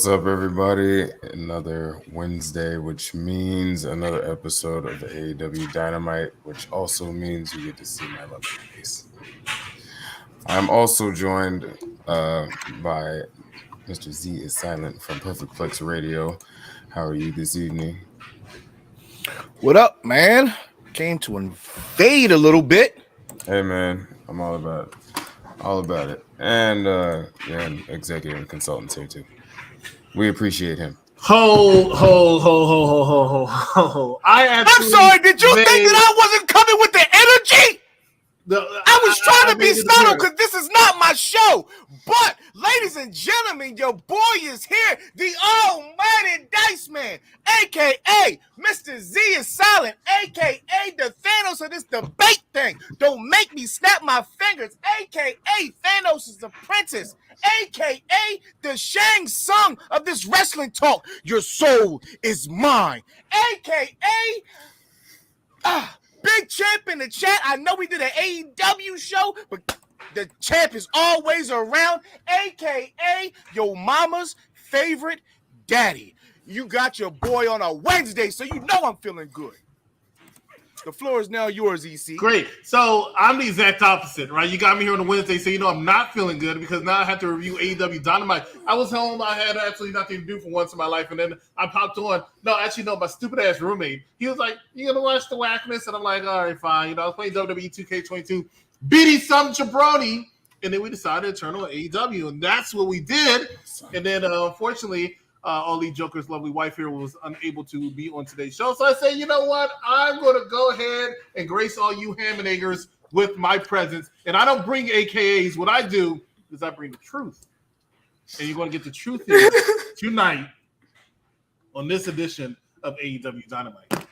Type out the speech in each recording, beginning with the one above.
What's up, everybody? Another Wednesday, which means another episode of the AEW Dynamite, which also means you get to see my lovely face. I'm also joined by Mr. Z is Silent from Perfect Plex Radio. How are you this evening? What up, man? Came to invade a little bit. Hey, man, I'm all about it. And an executive and consultants here too. We appreciate him. Ho. I'm sorry, did you think that I wasn't coming with the energy? I was trying to be subtle because this is not my show. But, ladies and gentlemen, your boy is here, the almighty Dice Man, a.k.a. Mr. Z is Silent, a.k.a. the Thanos of this debate thing. Don't make me snap my fingers, a.k.a. Thanos' apprentice, a.k.a. the Shang Tsung of this wrestling talk. Your soul is mine, a.k.a. Big Champ in the chat. I know we did an AEW show, but the champ is always around, a.k.a. your mama's favorite daddy. You got your boy on a Wednesday, so you know I'm feeling good. The floor is now yours, EC. Great. So I'm the exact opposite, right? You got me here on a Wednesday, so you know I'm not feeling good because now I have to review AEW Dynamite. I was home. I had absolutely nothing to do for once in my life, and then I popped on. No, my stupid-ass roommate, he was like, you going to watch the whackness? And I'm like, all right, fine. You know, I was playing WWE 2K22, beating some jabroni, and then we decided to turn on AEW, and that's what we did. And then, unfortunately, Ollie Joker's lovely wife here was unable to be on today's show. So I say, you know what? I'm going to go ahead and grace all you ham and eggers with my presence. And I don't bring AKAs. What I do is I bring the truth. And you're going to get the truth here tonight on this edition of AEW Dynamite.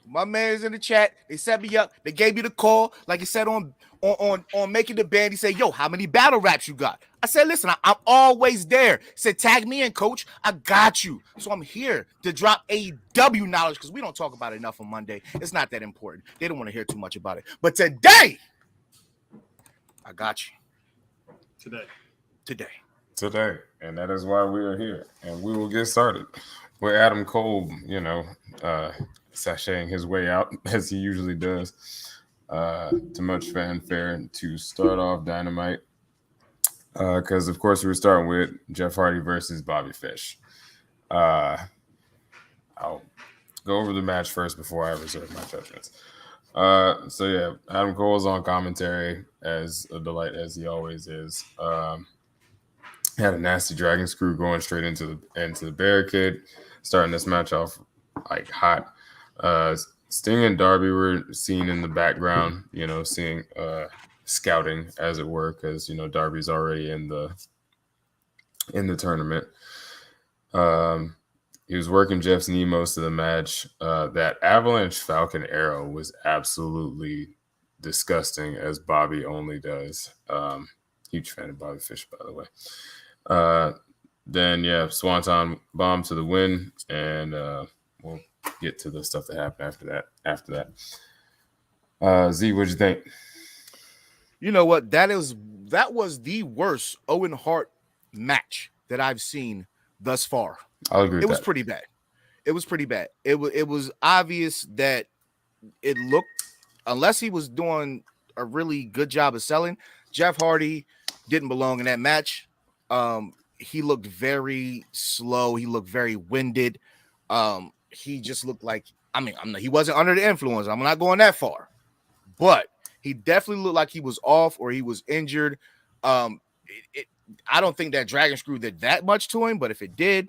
My man's in the chat. They set me up. They gave me the call. Like he said on Making the Band, he said, yo, how many battle raps you got? I said, listen, I'm always there. He said, tag me in, coach. I got you. So I'm here to drop AEW knowledge because we don't talk about it enough on Monday. It's not that important. They don't want to hear too much about it. But today, I got you. Today. And that is why we are here. And we will get started with Adam Cole, sashaying his way out as he usually does. To much fanfare to start off Dynamite. Because, of course, we were starting with Jeff Hardy versus Bobby Fish. I'll go over the match first before I reserve my judgments. Adam Cole is on commentary as a delight as he always is. Had a nasty dragon screw going straight into the barricade, starting this match off like hot. Sting and Darby were seen in the background, seeing scouting, as it were, because Darby's already in the tournament. He was working Jeff's knee most of the match. That Avalanche Falcon arrow was absolutely disgusting, as Bobby only does. Huge fan of Bobby Fish, by the way. Then Swanton bomb to the win, and we'll get to the stuff that happened after that. Z, what'd you think? You know what? That was the worst Owen Hart match that I've seen thus far. I'll agree with that. It was pretty bad. It was obvious that it looked, unless he was doing a really good job of selling, Jeff Hardy didn't belong in that match. He looked very slow. He looked very winded. He just looked like, he wasn't under the influence. I'm not going that far, but he definitely looked like he was off or he was injured. I don't think that dragon screw did that much to him, but if it did,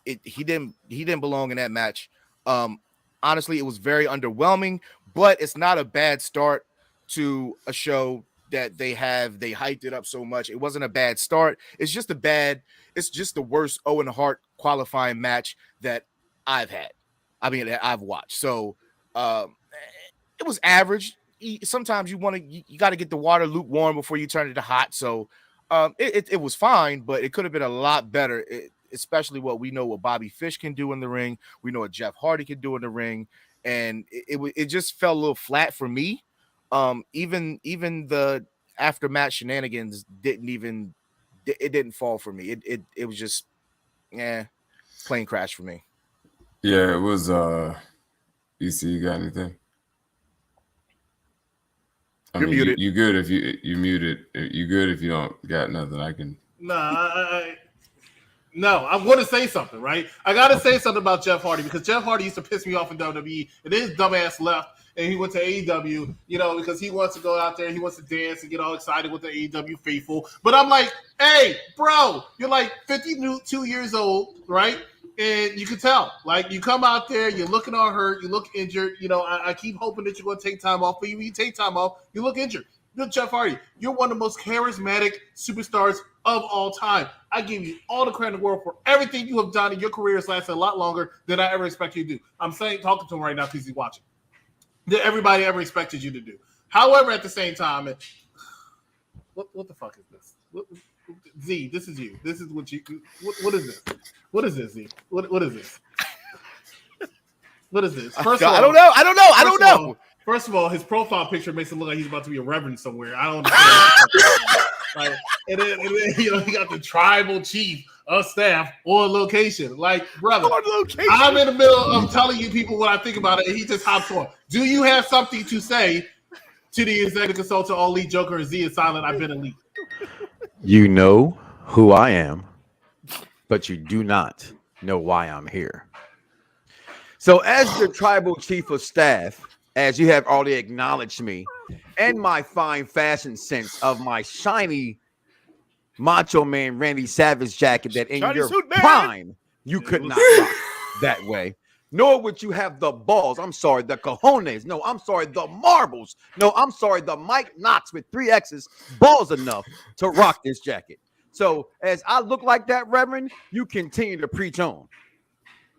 he didn't belong in that match. Honestly, it was very underwhelming, but it's not a bad start to a show that they hyped it up so much. It wasn't a bad start. It's just the worst Owen Hart qualifying match that I've had. That I've watched. So it was average. Sometimes you got to get the water lukewarm before you turn it to hot. So it was fine, but it could have been a lot better, especially what we know what Bobby Fish can do in the ring. We know what Jeff Hardy can do in the ring. And it just fell a little flat for me. Even the aftermatch shenanigans didn't fall for me. It was just Yeah, plane crash for me. Yeah, it was. EC, you got anything? I You're mean, muted. you good if you muted. You good if you don't got nothing. I can. No, I'm going to say something, right? I got to say something about Jeff Hardy because Jeff Hardy used to piss me off in WWE, and his dumbass left, and he went to AEW, because he wants to go out there, he wants to dance and get all excited with the AEW faithful. But I'm like, hey, bro, you're like 52 years old, right? And you can tell, like, you come out there, you're looking all hurt, you look injured. I keep hoping that you're going to take time off, but when you take time off, you look injured. You're Jeff Hardy. You're one of the most charismatic superstars of all time. I give you all the credit in the world for everything you have done, and your career has lasted a lot longer than I ever expected you to do. I'm talking to him right now because he's watching. That everybody ever expected you to do. However, at the same time, what the fuck is this? Z, this is you. This is what you. What is this? What is this, Z? What is this? What is this? First of all, I don't know. First of all, his profile picture makes it look like he's about to be a reverend somewhere. I don't understand. Like, and then he got the tribal chief of staff on location. Like, brother, I'm in the middle of telling you people what I think about it, and he just hops on. Do you have something to say to the executive consultant, all Elite Joker, and Z is silent? I've been elite. You know who I am, but you do not know why I'm here. So, as the tribal chief of staff, as you have already acknowledged me and my fine fashion sense of my shiny Macho Man Randy Savage jacket that in your prime you could not rock that way, nor would you have the balls. I'm sorry, the cojones. No, I'm sorry, the marbles. No, I'm sorry, the Mike Knox with 3 X's balls enough to rock this jacket. So as I look like that, Reverend, you continue to preach on.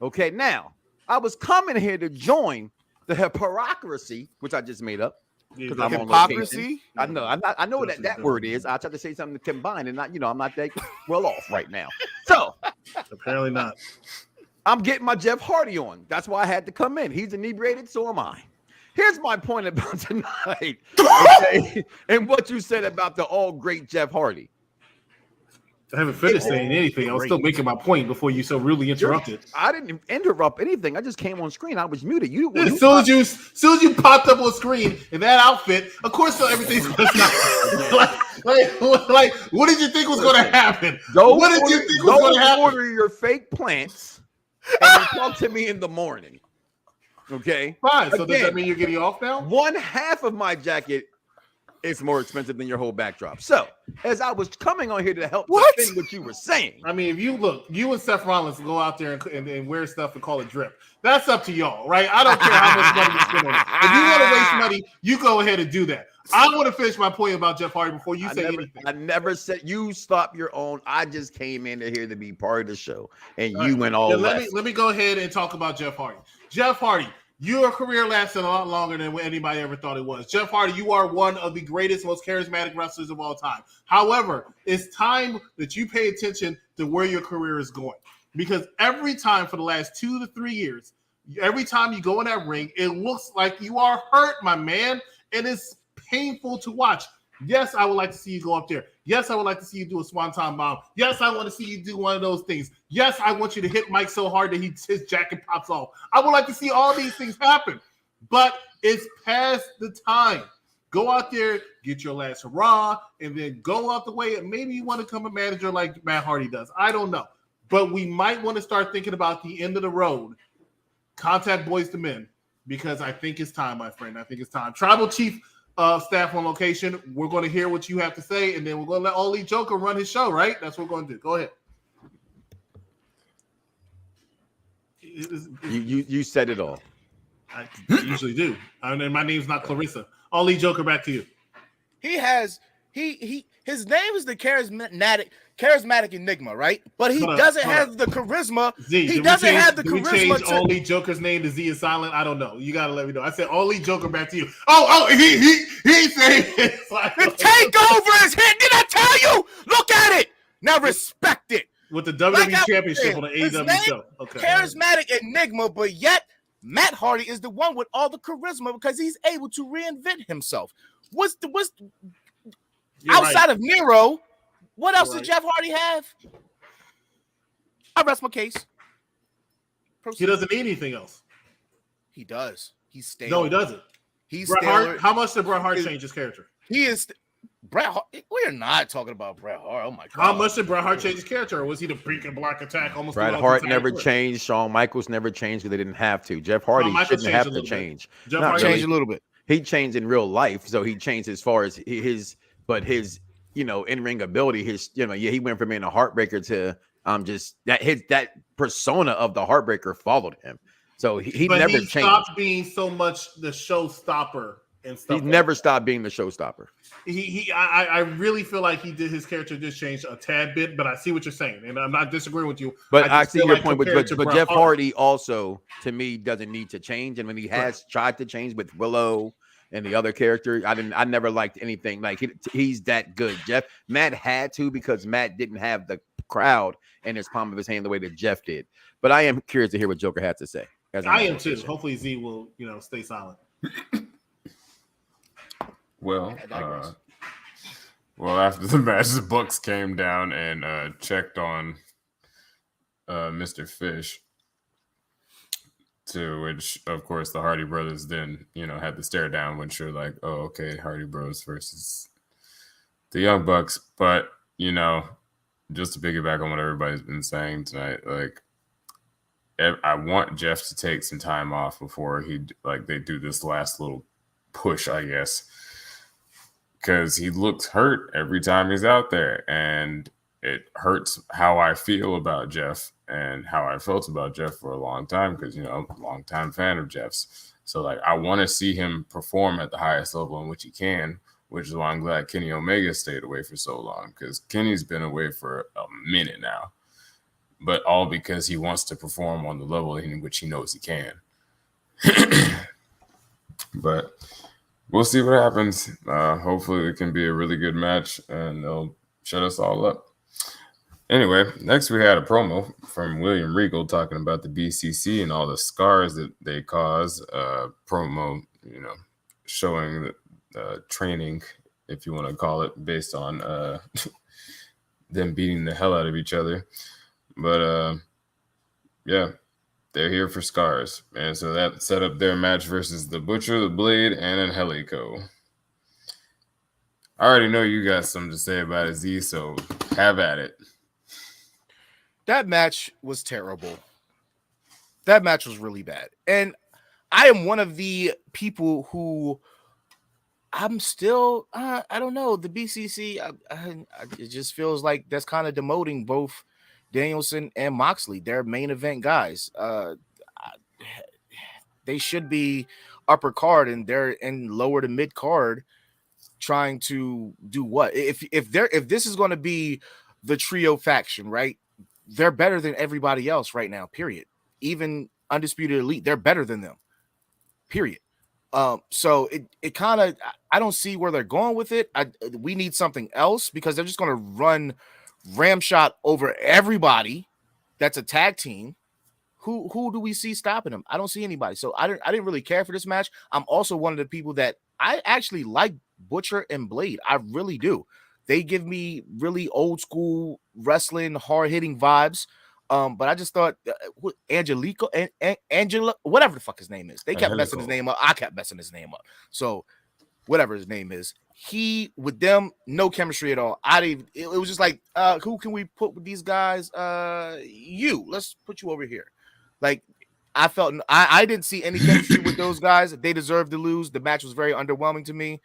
Okay, now I was coming here to join the hypocrisy, which I just made up because I'm on location. I know what that word is. I tried to say something to combine, and I'm not that well off right now. So apparently not. I'm getting my Jeff Hardy on. That's why I had to come in. He's inebriated, so am I. Here's my point about tonight, okay? And what you said about the all great Jeff Hardy. I haven't finished saying anything. I was still making my point before you so rudely interrupted. I didn't interrupt anything. I just came on screen. I was muted. As soon as you popped up on screen in that outfit, of course everything's going to like, what did you think was going to happen? What did you think was going to happen? Order your fake plants and talk to me in the morning. Okay? Fine. So does that mean you're getting off now? One half of my jacket is more expensive than your whole backdrop. So, as I was coming on here to help defend what you were saying. I mean, if you and Seth Rollins go out there and wear stuff and call it drip. That's up to y'all, right? I don't care how much money you spend on it. If you want to waste money, you go ahead and do that. I want to finish my point about Jeff Hardy before you say anything. I never said you stop your own. I just came in here to be part of the show, and you went all left. Let me go ahead and talk about Jeff Hardy. Jeff Hardy, your career lasted a lot longer than anybody ever thought it was. Jeff Hardy, you are one of the greatest, most charismatic wrestlers of all time. However, it's time that you pay attention to where your career is going. Because every time for the last 2 to 3 years, every time you go in that ring, it looks like you are hurt, my man. And it's painful to watch. Yes, I would like to see you go up there. Yes, I would like to see you do a swanton bomb. Yes, I want to see you do one of those things. Yes, I want you to hit Mike so hard that his jacket pops off. I would like to see all these things happen. But it's past the time. Go out there, get your last hurrah, and then go out the way. And maybe you want to become a manager like Matt Hardy does. I don't know. But we might want to start thinking about the end of the road. Contact Boys to Men, because I think it's time, my friend. I think it's time. Tribal Chief staff on location. We're going to hear what you have to say, and then we're going to let All Elite Joker run his show, right? That's what we're going to do. Go ahead. You said it all. I usually do. And my name's not Clarissa. All Elite Joker, back to you. His name is the charismatic enigma, right? But he doesn't have the charisma. He doesn't have the charisma. We change All Elite Joker's name to Z is silent. I don't know. You gotta let me know. I said All Elite Joker, back to you. He said the takeover is hit. Did I tell you? Look at it now. Respect it. With the WWE Championship on the AEW show. Okay. Charismatic enigma, but yet Matt Hardy is the one with all the charisma because he's able to reinvent himself. What's outside of Miro? What else did Jeff Hardy have? I rest my case. Proceed. He doesn't need anything else. He does. He's stale. No, he doesn't. He's Bret stale. Hart. How much did Bret Hart change his character? He is. Bret Hart. We are not talking about Bret Hart. Oh my god. How much did Bret Hart change his character? Or was he the freaking block attack? Almost. Bret Hart never changed. Shawn Michaels never changed because they didn't have to. Jeff Hardy shouldn't have to change. Jeff Hardy changed a little bit. He changed in real life, so he changed as far as his in-ring ability. He went from being a heartbreaker to just that persona of the heartbreaker followed him. So he never changed. Stopped being so much the showstopper and stuff. He never stopped being the showstopper. I really feel like his character just changed a tad bit, but I see what you're saying, and I'm not disagreeing with you. But I see your point. But Jeff Hardy also, to me, doesn't need to change. And when he has tried to change with Willow and the other character, I never liked anything like he's that good. Matt had to because Matt didn't have the crowd in his palm of his hand the way that Jeff did. But I am curious to hear what Joker had to say. I am too. Hopefully Z will, stay silent. Well, after the match, the Bucks came down and checked on Mr. Fish. To which, of course, the Hardy Brothers then, had to stare down, which you're like, oh, okay, Hardy Bros versus the Young Bucks. But, just to piggyback on what everybody's been saying tonight, like, I want Jeff to take some time off before they do this last little push, I guess, because he looks hurt every time he's out there, and it hurts how I feel about Jeff and how I felt about Jeff for a long time because, I'm a long-time fan of Jeff's. So, I want to see him perform at the highest level in which he can, which is why I'm glad Kenny Omega stayed away for so long because Kenny's been away for a minute now. But all because he wants to perform on the level in which he knows he can. But we'll see what happens. Hopefully it can be a really good match and they'll shut us all up. Anyway, next we had a promo from William Regal talking about the BCC and all the scars that they cause. Promo, showing the training, if you want to call it, based on them beating the hell out of each other. But, yeah, they're here for scars. And so that set up their match versus the Butcher, the Blade, and Angelico. I already know you got something to say about it, Z, so have at it. That match was terrible. That match was really bad. And I am one of the people who I'm still, I don't know, the BCC, it just feels like that's kind of demoting both Danielson and Moxley. They're main event guys. They should be upper card, and they're in lower to mid card trying to do what? If this is going to be the trio faction, right? They're better than everybody else right now, period. Even Undisputed Elite, they're better than them, period. So it kind of, I don't see where they're going with it. We need something else because they're just going to run ramshot over everybody that's a tag team. Who do we see stopping them? I don't see anybody. So I didn't really care for this match. I'm also one of the people that I actually like Butcher and Blade. I really do. They give me really old school wrestling, hard hitting vibes. But I just thought Angelico and Angela, whatever the fuck his name is, they kept messing his name up. I kept messing his name up. So whatever his name is, he with them, no chemistry at all. It was just like, who can we put with these guys? Let's put you over here. Like, I felt I didn't see any chemistry with those guys. They deserved to lose. The match was very underwhelming to me.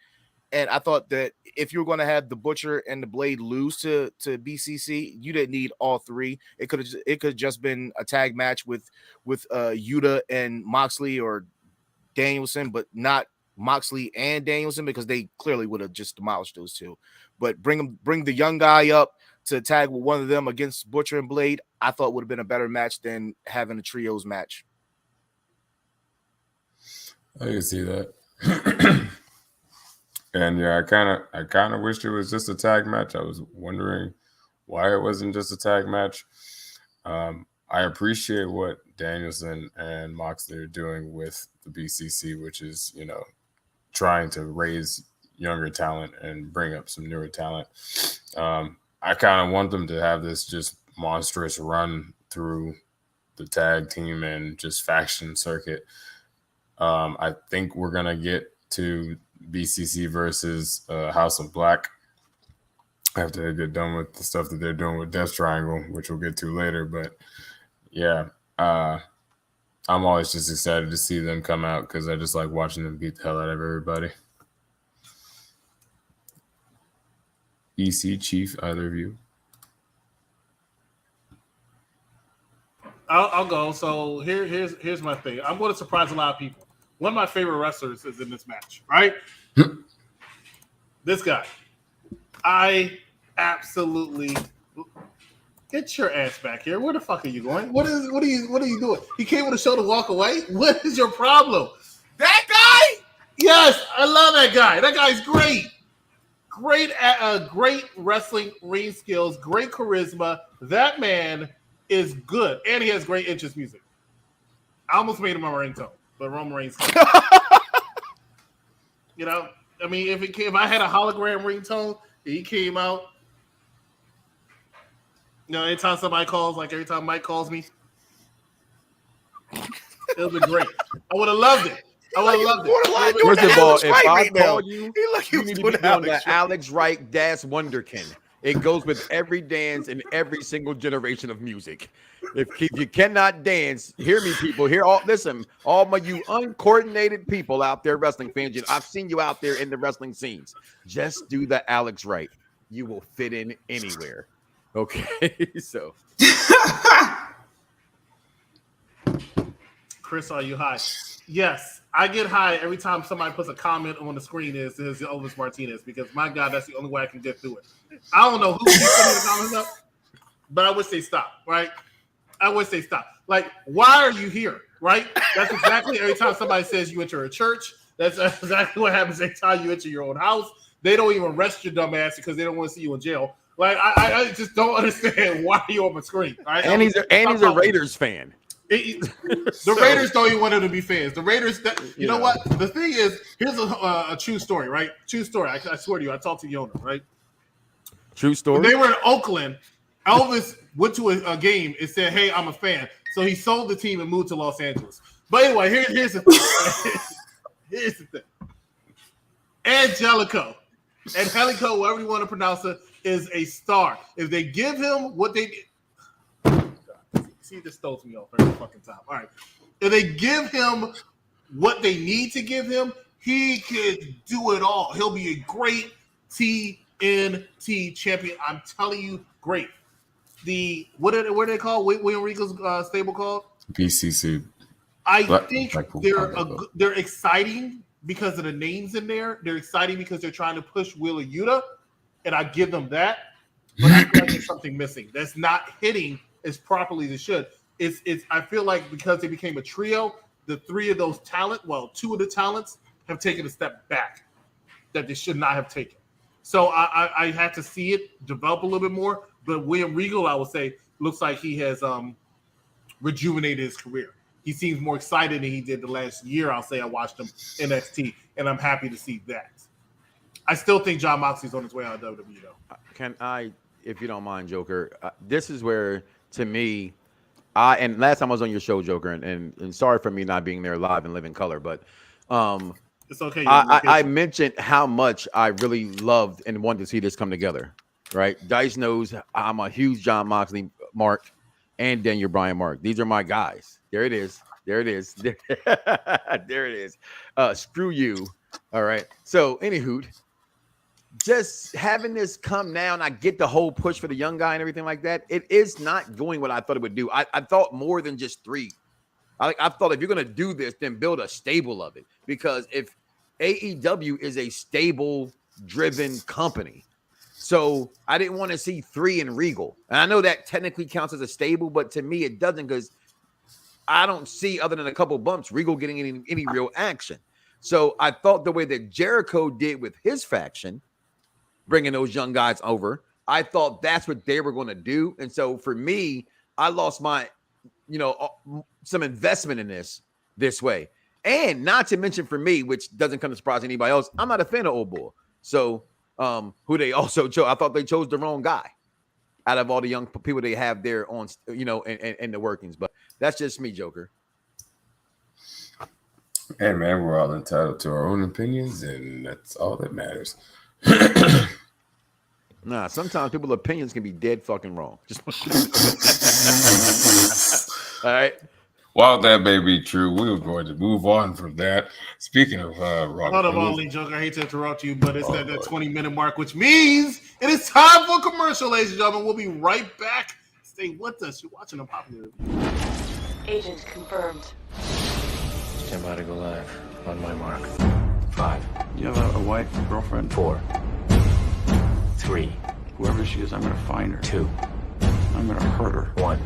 And I thought that if you were going to have the Butcher and the Blade lose to BCC, you didn't need all three. It could have just been a tag match with Yuta and Moxley or Danielson, but not Moxley and Danielson because they clearly would have just demolished those two. But bring the young guy up to tag with one of them against Butcher and Blade, I thought would have been a better match than having a trios match. I can see that. And yeah, I kind of wished it was just a tag match. I was wondering why it wasn't just a tag match. I appreciate what Danielson and Moxley are doing with the BCC, which is, trying to raise younger talent and bring up some newer talent. I kind of want them to have this just monstrous run through the tag team and just faction circuit. I think we're gonna get to BCC versus House of Black after they get done with the stuff that they're doing with Death Triangle, which we'll get to later. But yeah, I'm always just excited to see them come out because I just like watching them beat the hell out of everybody. EC Chief, either of you? I'll go. So here's my thing. I'm going to surprise a lot of people. One of my favorite wrestlers is in this match, right? This guy. I absolutely get your ass back here. Where the fuck are you going? What are you doing? He came on the show to walk away? What is your problem? That guy? Yes, I love that guy. That guy's great. Great wrestling ring skills, great charisma. That man is good, and he has great entrance music. I almost made him a ringtone, but Roman Reigns. You know, I mean, if I had a hologram ringtone, he came out. You know, anytime somebody calls, like every time Mike calls me, it would be great. I would have loved it. I would have loved it. First of all, if I right call now. you, You need to be doing the Alex Wright Das Wonderkin. It goes with every dance in every single generation of music. If you cannot dance, hear me, people. Listen, all my you uncoordinated people out there, wrestling fans. I've seen you out there in the wrestling scenes. Just do the Alex Wright. You will fit in anywhere. Okay, so. Chris, are you high? Yes, I get high every time somebody puts a comment on the screen is Elvis Martinez, because my God, that's the only way I can get through it. I don't know who keeps putting the comments up, but I would say stop, right? I would say stop. Like, why are you here, right? That's exactly every time somebody says you enter a church. That's exactly what happens every time you enter your own house. They don't even arrest your dumb ass because they don't want to see you in jail. Like, I just don't understand why you're on my screen, right? And he's a Raiders fan. The Raiders don't even want him to be fans. The Raiders, you know what? The thing is, here's a true story, right? True story. I swear to you, I talked to the owner, right? True story. When they were in Oakland, Elvis went to a game and said, "Hey, I'm a fan." So he sold the team and moved to Los Angeles. But anyway, here's the thing. Here's the thing. Angelico, whatever you want to pronounce it, is a star. If they give him what they see, this throws me off every fucking time. All right. If they give him what they need to give him, he could do it all. He'll be a great TNT champion. I'm telling you, great. What are they called? William Regal's stable called? BCC. I think they're exciting because of the names in there. They're exciting because they're trying to push Wheeler Yuta, and I give them that. But I feel like there's something missing that's not hitting as properly as it should. I feel like because they became a trio, the three of those two of the talents have taken a step back that they should not have taken. So I had to see it develop a little bit more. But William Regal, I would say, looks like he has rejuvenated his career. He seems more excited than he did the last year. I'll say I watched him NXT, and I'm happy to see that. I still think Jon Moxley's on his way out of WWE, though. Can I, if you don't mind, Joker, this is where, to me, and last time I was on your show, Joker, and sorry for me not being there live and live in color, but it's okay. I mentioned how much I really loved and wanted to see this come together, right? Dice knows I'm a huge Jon Moxley mark and Daniel Bryan mark. These are my guys. There it is. There it is. There it is. Screw you. All right. So, anywho, just having this come now, and I get the whole push for the young guy and everything like that. It is not doing what I thought it would do. I thought more than just three. I thought if you're going to do this, then build a stable of it. Because if AEW is a stable-driven company, so I didn't want to see three in Regal. And I know that technically counts as a stable, but to me it doesn't, because I don't see, other than a couple bumps, Regal getting any real action. So I thought the way that Jericho did with his faction, bringing those young guys over, I thought that's what they were going to do. And so for me, I lost my, some investment in this way. And not to mention for me, which doesn't come to surprise anybody else, I'm not a fan of Old Bull. So who they also chose, I thought they chose the wrong guy. out of all the young people they have there on, in the workings. But that's just me, Joker. Hey, man, we're all entitled to our own opinions, and that's all that matters. Nah, sometimes people's opinions can be dead fucking wrong. Just all right. While that may be true, we're going to move on from that. Speaking of wrong, Hold up, Lee Joker. I hate to interrupt you, but it's at that 20-minute mark, which means it is time for a commercial, ladies and gentlemen. We'll be right back. Stay with us. You're watching Unpopular. Agent confirmed. Stand by to go live. On my mark. 5. You have a wife, girlfriend? 4. 3. Whoever she is, I'm gonna find her. 2. I'm gonna hurt her. 1.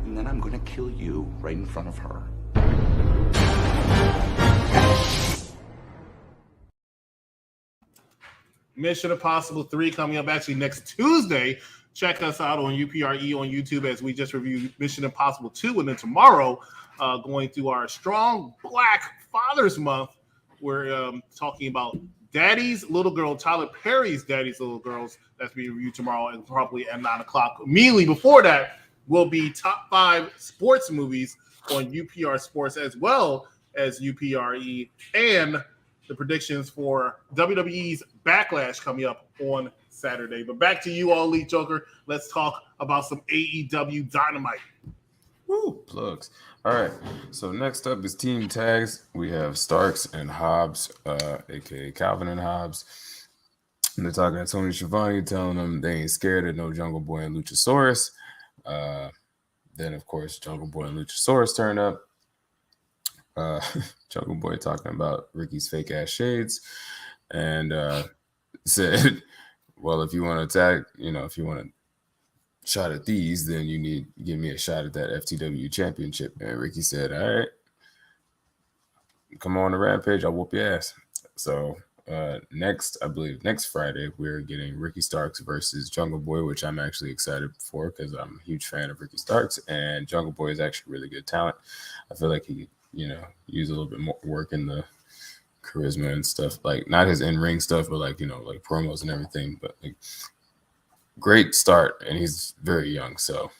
And then I'm gonna kill you right in front of her. Mission Impossible 3 coming up actually next Tuesday. Check us out on UPRE on YouTube as we just reviewed Mission Impossible 2. And then tomorrow, going through our Strong Black Fathers Month, we're talking about Daddy's Little Girl, Tyler Perry's Daddy's Little Girls. That's being reviewed tomorrow and probably at 9 o'clock. Immediately before that will be top 5 sports movies on UPR Sports as well as UPRE, and the predictions for WWE's Backlash coming up on Saturday. But back to you all, Lee Joker. Let's talk about some AEW Dynamite. Woo, plugs. All right. So next up is team tags. We have Starks and Hobbs, aka Calvin and Hobbs. And they're talking to Tony Schiavone, telling them they ain't scared of no Jungle Boy and Luchasaurus. Then, of course, Jungle Boy and Luchasaurus turn up. Jungle Boy talking about Ricky's fake ass shades, and said, "Well, if you want to attack, if you want a shot at these, then you need to give me a shot at that FTW championship." And Ricky said, "All right, come on the Rampage, I'll whoop your ass." So next Friday, we're getting Ricky Starks versus Jungle Boy, which I'm actually excited for because I'm a huge fan of Ricky Starks, and Jungle Boy is actually really good talent. I feel like he use a little bit more work in the charisma and stuff, like not his in-ring stuff, but like promos and everything. But like, great start, and he's very young, so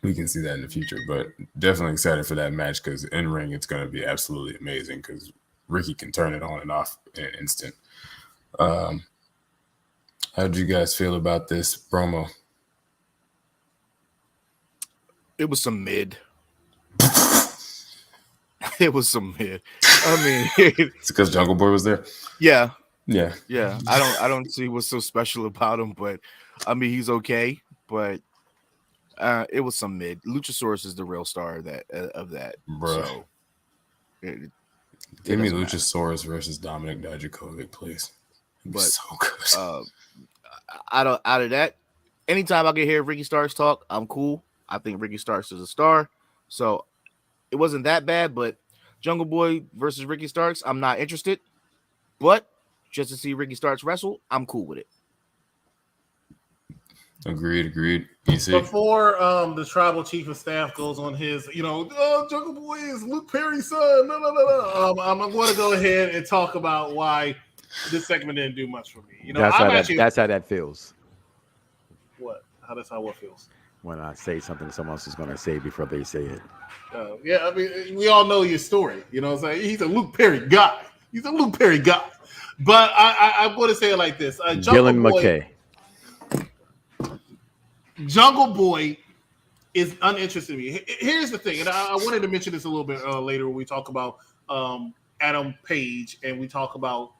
we can see that in the future. But definitely excited for that match because in-ring it's going to be absolutely amazing because Ricky can turn it on and off in an instant. How did you guys feel about this promo? It was some mid. It was some mid. I mean, It's because Jungle Boy was there. yeah. I I don't see what's so special about him, but I mean, he's okay. But it was some mid. Luchasaurus is the real star of that. Bro. So, Give me doesn't matter. Luchasaurus versus Dominic Dijakovic, please. It'd be But, so good. out of that, anytime I can hear Ricky Starks talk, I'm cool. I think Ricky Starks is a star. So it wasn't that bad, but Jungle Boy versus Ricky Starks, I'm not interested. But just to see Ricky Starks wrestle, I'm cool with it. Agreed. EC. Before the tribal chief of staff goes on his, Jungle Boy is Luke Perry's son. No. I'm going to go ahead and talk about why this segment didn't do much for me. That's how that feels. What? That's how what feels? When I say something someone else is going to say before they say it. Yeah, I mean, we all know your story. You know what I'm saying? He's a Luke Perry guy. But I'm going to say it like this. Dylan McKay. Jungle Boy is uninterested in me. Here's the thing, and I wanted to mention this a little bit later when we talk about Adam Page and we talk about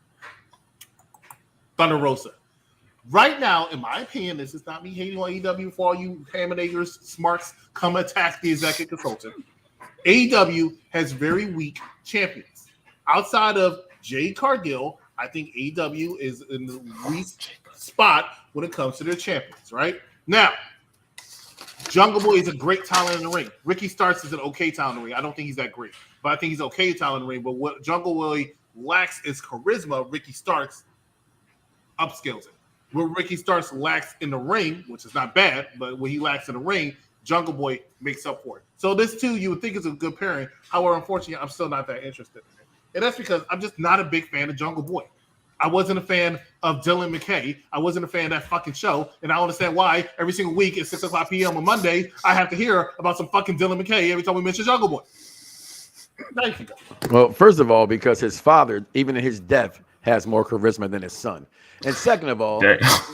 Thunder Rosa. Right now, in my opinion, this is not me hating on AEW for all you Hammondakers, smarks, come attack the executive consultant. AEW has very weak champions. Outside of Jade Cargill, I think AEW is in the least spot when it comes to their champions, right? Now, Jungle Boy is a great talent in the ring. Ricky Starks is an okay talent in the ring. I don't think he's that great, but I think he's okay talent in the ring. But what Jungle Boy lacks is charisma. Ricky Starks upscales it. What Ricky Starks lacks in the ring, which is not bad, but what he lacks in the ring, Jungle Boy makes up for it. So this too, you would think is a good pairing. However, unfortunately, I'm still not that interested in it. And that's because I'm just not a big fan of Jungle Boy. I wasn't a fan of Dylan McKay. I wasn't a fan of that fucking show. And I don't understand why every single week at 6 o'clock p.m. on Monday, I have to hear about some fucking Dylan McKay every time we mention Jungle Boy. Thank you. Well, first of all, because his father, even in his death, has more charisma than his son. And second of all,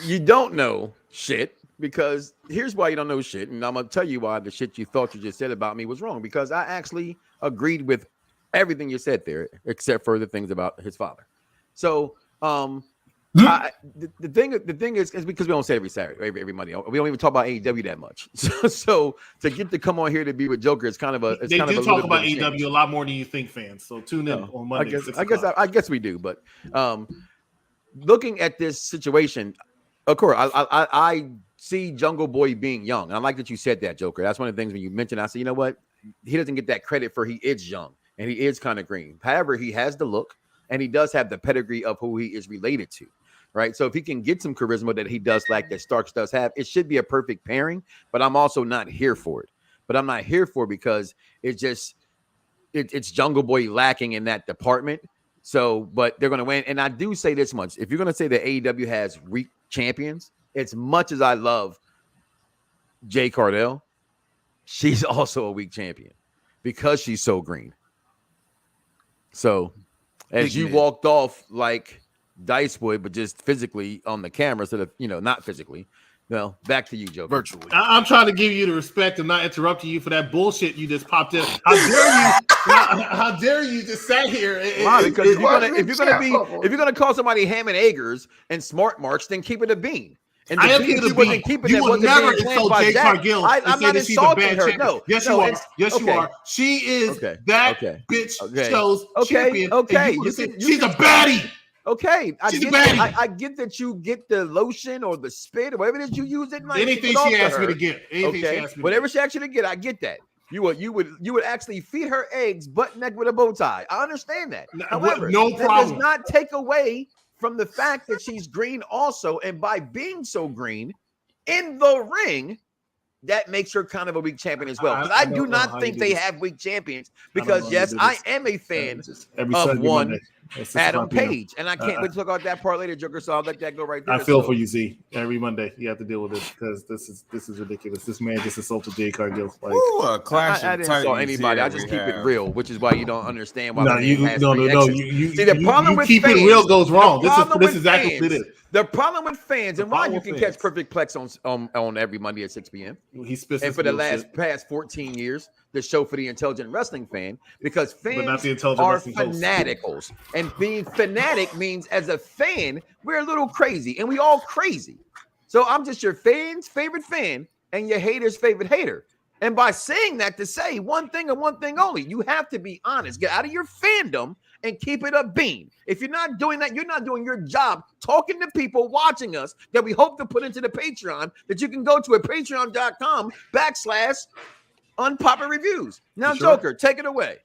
you don't know shit, because here's why you don't know shit. And I'm going to tell you why the shit you thought you just said about me was wrong, because I actually agreed with everything you said there, except for the things about his father. So, the thing is because we don't say every Saturday, every Monday. We don't even talk about AEW that much. So to get to come on here to be with Joker, it's kind of a. They do talk about AEW a lot more than you think, fans. So tune in on Monday. I guess we do, but looking at this situation, of course, I see Jungle Boy being young, and I like that you said that, Joker. That's one of the things when you mentioned. I said, you know what, he doesn't get that credit for he is young and he is kind of green. However, he has the look and he does have the pedigree of who he is related to. Right. So if he can get some charisma that he does like that Starks does have, it should be a perfect pairing. But I'm also not here for it. But I'm not here for it because it's Jungle Boy lacking in that department. So, but they're going to win. And I do say this much. If you're going to say that AEW has weak champions, as much as I love Jay Cardell, she's also a weak champion because she's so green. So as you walked off like Dice would, but just physically on the camera instead of, not physically. Well, back to you, Joe. Virtually. I'm trying to give you the respect of not interrupting you for that bullshit you just popped in. How dare you? How dare you just sat here? Because if you're gonna call somebody ham and eggers and smart marks, then keep it a bean. And I am keeping you will never insult Jay Cargill. I'm not insulting her. No, yes, you are. Yes, you are. She is that bitch show's champion. She's a baddie. Okay, I get that you get the lotion or the spit or whatever it is you use at night. Anything she asked me to get. Whatever she asked you to get, I get that. You would actually feed her eggs butt neck with a bow tie. I understand that. However, no problem. That does not take away from the fact that she's green also, and by being so green in the ring, that makes her kind of a weak champion as well. Because I do not think they have weak champions. Because yes, I am a fan of one Adam Page, and I can't wait to talk about that part later, Joker. So I'll let that go right there. I feel for you, Z. Every Monday you have to deal with this because this is ridiculous. This man just insulted Jay Cargill. Like, a clash I didn't insult anybody. I just keep it real, which is why you don't understand why. No, you see, the problem with keep fans, it real goes wrong. This is exactly what it is. The problem with fans, and why you can catch Perfect Plex on every Monday at 6 p.m. And for the past 14 years, the show for the intelligent wrestling fan, because fans are fanaticals. And being fanatic means as a fan, we're a little crazy, and we all crazy. So I'm just your fan's favorite fan and your hater's favorite hater. And by saying that, to say one thing and one thing only, you have to be honest. Get out of your fandom and keep it a bean. If you're not doing that, you're not doing your job talking to people watching us that we hope to put into the Patreon that you can go to at patreon.com/unpopular reviews. Now, Joker, take it away.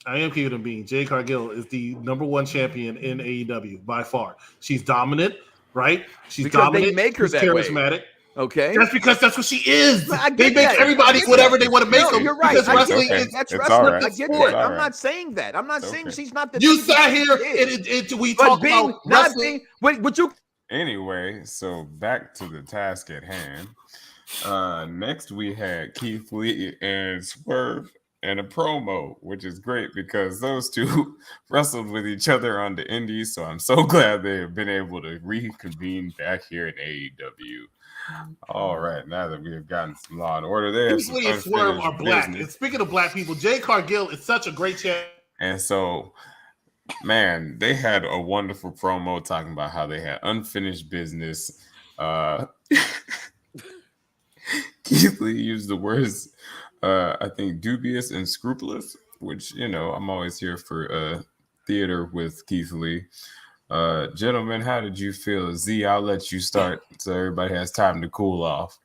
I am keeping it a bean. Jay Cargill is the #1 champion in AEW by far. She's dominant, right? She's dominant. They make her She's that charismatic. Way. Okay, that's because that's what she is. They make everybody whatever they want to make them. You're right. Because wrestling that's wrestling. Right. I get that. I'm not saying that. I'm not saying she's not the. You sat here and we talk about wrestling. Would you? Anyway, so back to the task at hand. Next we had Keith Lee and Swerve and a promo, which is great because those two wrestled with each other on the indies. So I'm so glad they have been able to reconvene back here in AEW. All right, now that we have gotten some law and order there. Keith Lee and Swerve are black. And speaking of black people, Jay Cargill is such a great champion. And so, man, they had a wonderful promo talking about how they had unfinished business. Keith Lee used the words, I think, dubious and scrupulous, which, I'm always here for theater with Keith Lee. Gentlemen, how did you feel? Z, I'll let you start so everybody has time to cool off.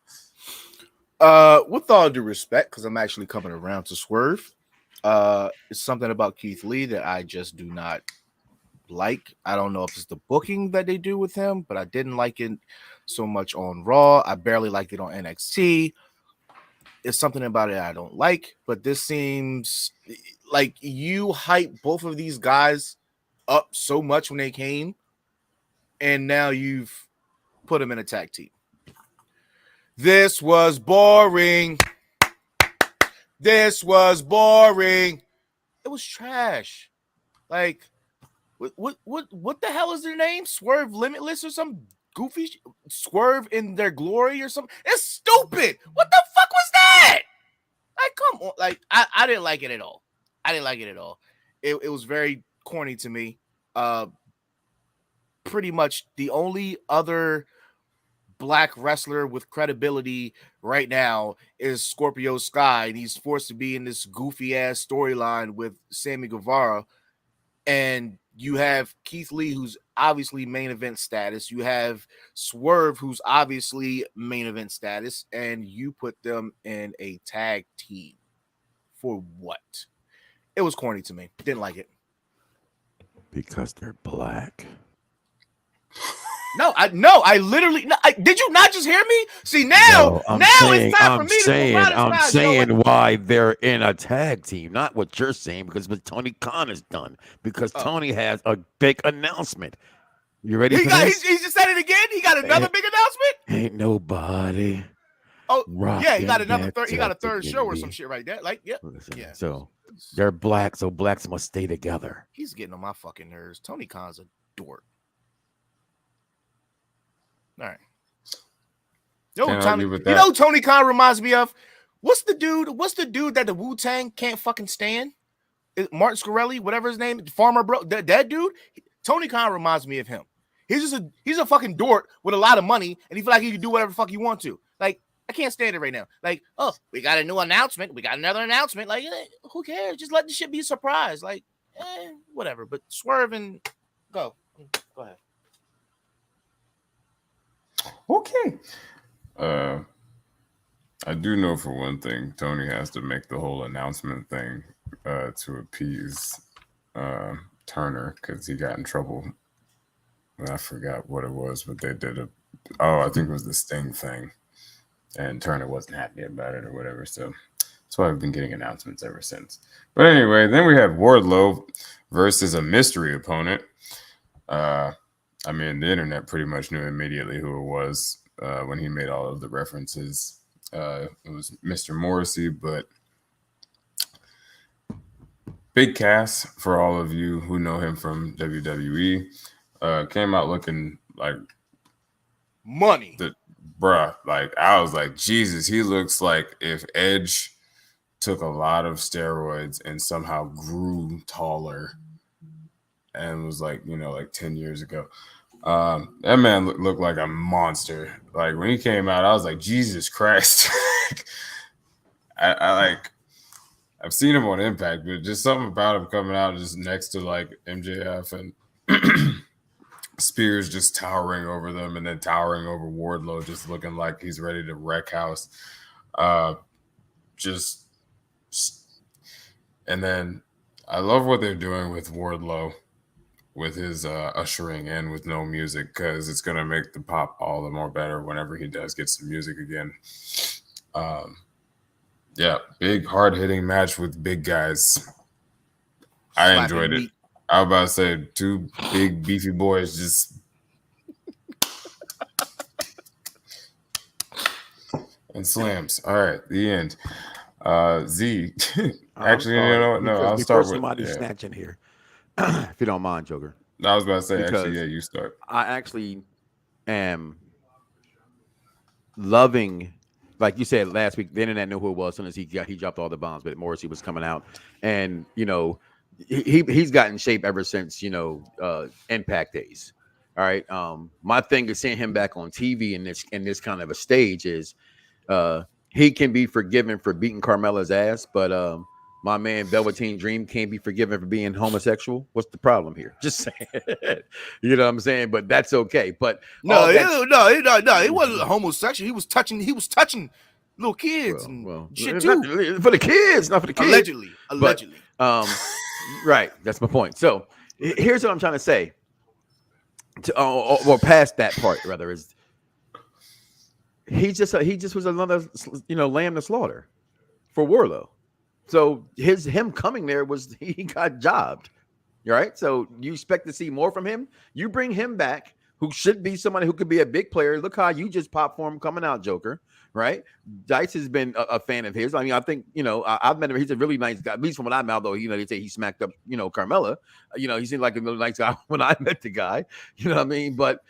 With all due respect, because I'm actually coming around to Swerve, it's something about Keith Lee that I just do not like. I don't know if it's the booking that they do with him, but I didn't like it so much on Raw. I barely liked it on NXT. It's something about it I don't like, but this seems like you hype both of these guys up so much when they came, and now you've put them in a tag team. This was boring. This was boring. It was trash. Like, what the hell is their name? Swerve Limitless or some goofy Swerve in their glory or something? It's stupid. What the fuck was that? Like, come on. Like, I didn't like it at all. I didn't like it at all. It was very corny to me. Pretty much the only other black wrestler with credibility right now is Scorpio Sky, and he's forced to be in this goofy ass storyline with Sammy Guevara. And you have Keith Lee, who's obviously main event status. You have Swerve, who's obviously main event status, and you put them in a tag team for what? It was corny to me. Didn't like it. Because they're black. I literally. Did you not just hear me? See, now it's time for me to I'm saying why they're in a tag team, not what you're saying, because what Tony Khan has done. Because Tony has a big announcement. You ready for this? He just said it again. He got another big announcement. Ain't nobody. Oh, yeah, he got another third. He got a third show or some shit right there. Like, yep. Yeah. So they're black, so blacks must stay together. He's getting on my fucking nerves. Tony Khan's a dork. All right. Tony Khan reminds me of? What's the dude that the Wu-Tang can't fucking stand? Martin Scorelli, whatever his name, Farmer Bro. That dude, Tony Khan reminds me of him. He's a fucking dork with a lot of money, and he feel like he can do whatever the fuck he want to. Like, I can't stand it right now. Like, oh, we got a new announcement. We got another announcement. Like, who cares? Just let the shit be a surprise. Like, whatever. But Swerve and go ahead. Okay. I do know for one thing, Tony has to make the whole announcement thing to appease Turner because he got in trouble. I forgot what it was, but they did I think it was the Sting thing, and Turner wasn't happy about it or whatever. So that's why I've been getting announcements ever since. But anyway, then we had Wardlow versus a mystery opponent. I mean, the internet pretty much knew immediately who it was when he made all of the references. It was Mr. Morrissey, but Big Cass, for all of you who know him from WWE, came out looking like money. Like, I was like, Jesus, he looks like if Edge took a lot of steroids and somehow grew taller and was like, like 10 years ago. That man looked like a monster. Like, when he came out, I was like, Jesus Christ. I've seen him on Impact, but just something about him coming out just next to like MJF and Spears just towering over them, and then towering over Wardlow, just looking like he's ready to wreck house. And then I love what they're doing with Wardlow, with his ushering in with no music, because it's going to make the pop all the more better whenever he does get some music again. Yeah, big hard-hitting match with big guys. I enjoyed it. I was about to say, two big beefy boys just and slams. All right, the end. Z. Actually, you know what? No, I'll start with somebody snatching here. If you don't mind, Joker. I was about to say, actually, yeah, you start. I actually am loving, like you said last week, the internet knew who it was as soon as he dropped all the bombs, but Morrissey was coming out. And, he's gotten shape ever since, Impact days. All right. My thing is seeing him back on TV in this kind of a stage is he can be forgiven for beating Carmella's ass, but my man Velveteen Dream can't be forgiven for being homosexual. What's the problem here? Just saying. You know what I'm saying? But that's okay. But no, he wasn't homosexual. He was touching little kids shit too. For the kids, not for the kids. Allegedly. But, right. That's my point. So here's what I'm trying to say. Or past that part, rather, is he just was another lamb to slaughter for Wardlow. So him coming there was he got jobbed. right? So you expect to see more from him. You bring him back, who should be somebody who could be a big player. Look how you just popped for him coming out, Joker, right? Dice has been a fan of his. I mean, I think, I've met him. He's a really nice guy, at least from what I met, though, they say he smacked up, Carmella. He seemed like a really nice guy when I met the guy, you know what I mean? But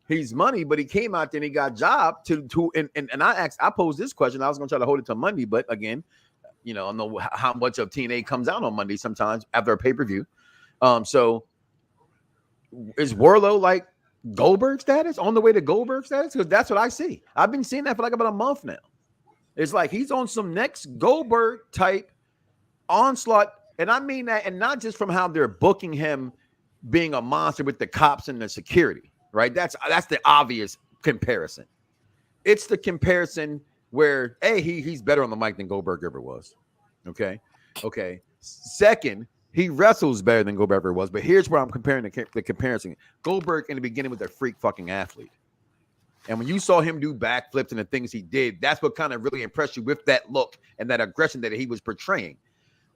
he's money, but he came out there and he got job and I posed this question. I was going to try to hold it till Monday, but again, I don't know how much of TNA comes out on Monday sometimes after a pay-per-view. So is Wardlow like Goldberg status, on the way to Goldberg status? Because that's what I see. I've been seeing that for like about a month now. It's like he's on some next Goldberg type onslaught. And I mean that, and not just from how they're booking him being a monster with the cops and the security, right? That's the obvious comparison. It's the comparison where, he's better on the mic than Goldberg ever was. Okay. Second, he wrestles better than Goldberg ever was. But here's where I'm comparing the comparison. Goldberg in the beginning was a freak fucking athlete. And when you saw him do backflips and the things he did, that's what kind of really impressed you with that look and that aggression that he was portraying.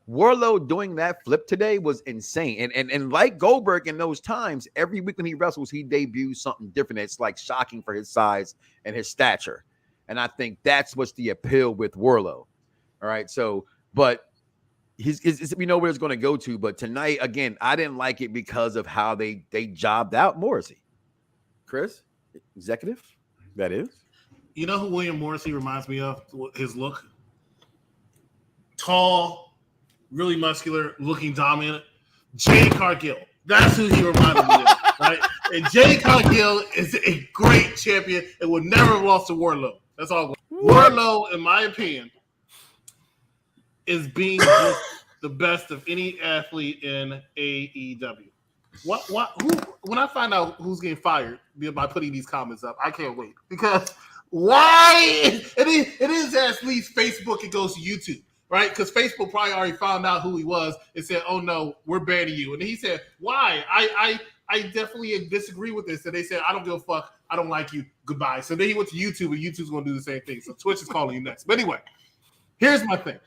Wardlow doing that flip today was insane. And like Goldberg in those times, every week when he wrestles, he debuts something different. It's like shocking for his size and his stature. And I think that's what's the appeal with Wardlow. All right. So, but we know where it's going to go to. But tonight, again, I didn't like it because of how they jobbed out Morrissey. Chris, executive, that is. You know who William Morrissey reminds me of? His look? Tall, really muscular, looking dominant. Jay Cargill. That's who he reminded me of, right? And Jay Cargill is a great champion and would never have lost to Wardlow. That's all. Wardlow, in my opinion, is being the best of any athlete in AEW. When I find out who's getting fired by putting these comments up, I can't wait. Because why? It is at least Facebook, it goes to YouTube, right? Because Facebook probably already found out who he was and said, oh no, we're banning you. And he said, why? I definitely disagree with this. And they said, I don't give a fuck. I don't like you. Goodbye. So then he went to YouTube, and YouTube's going to do the same thing. So Twitch is calling you next. But anyway, here's my thing.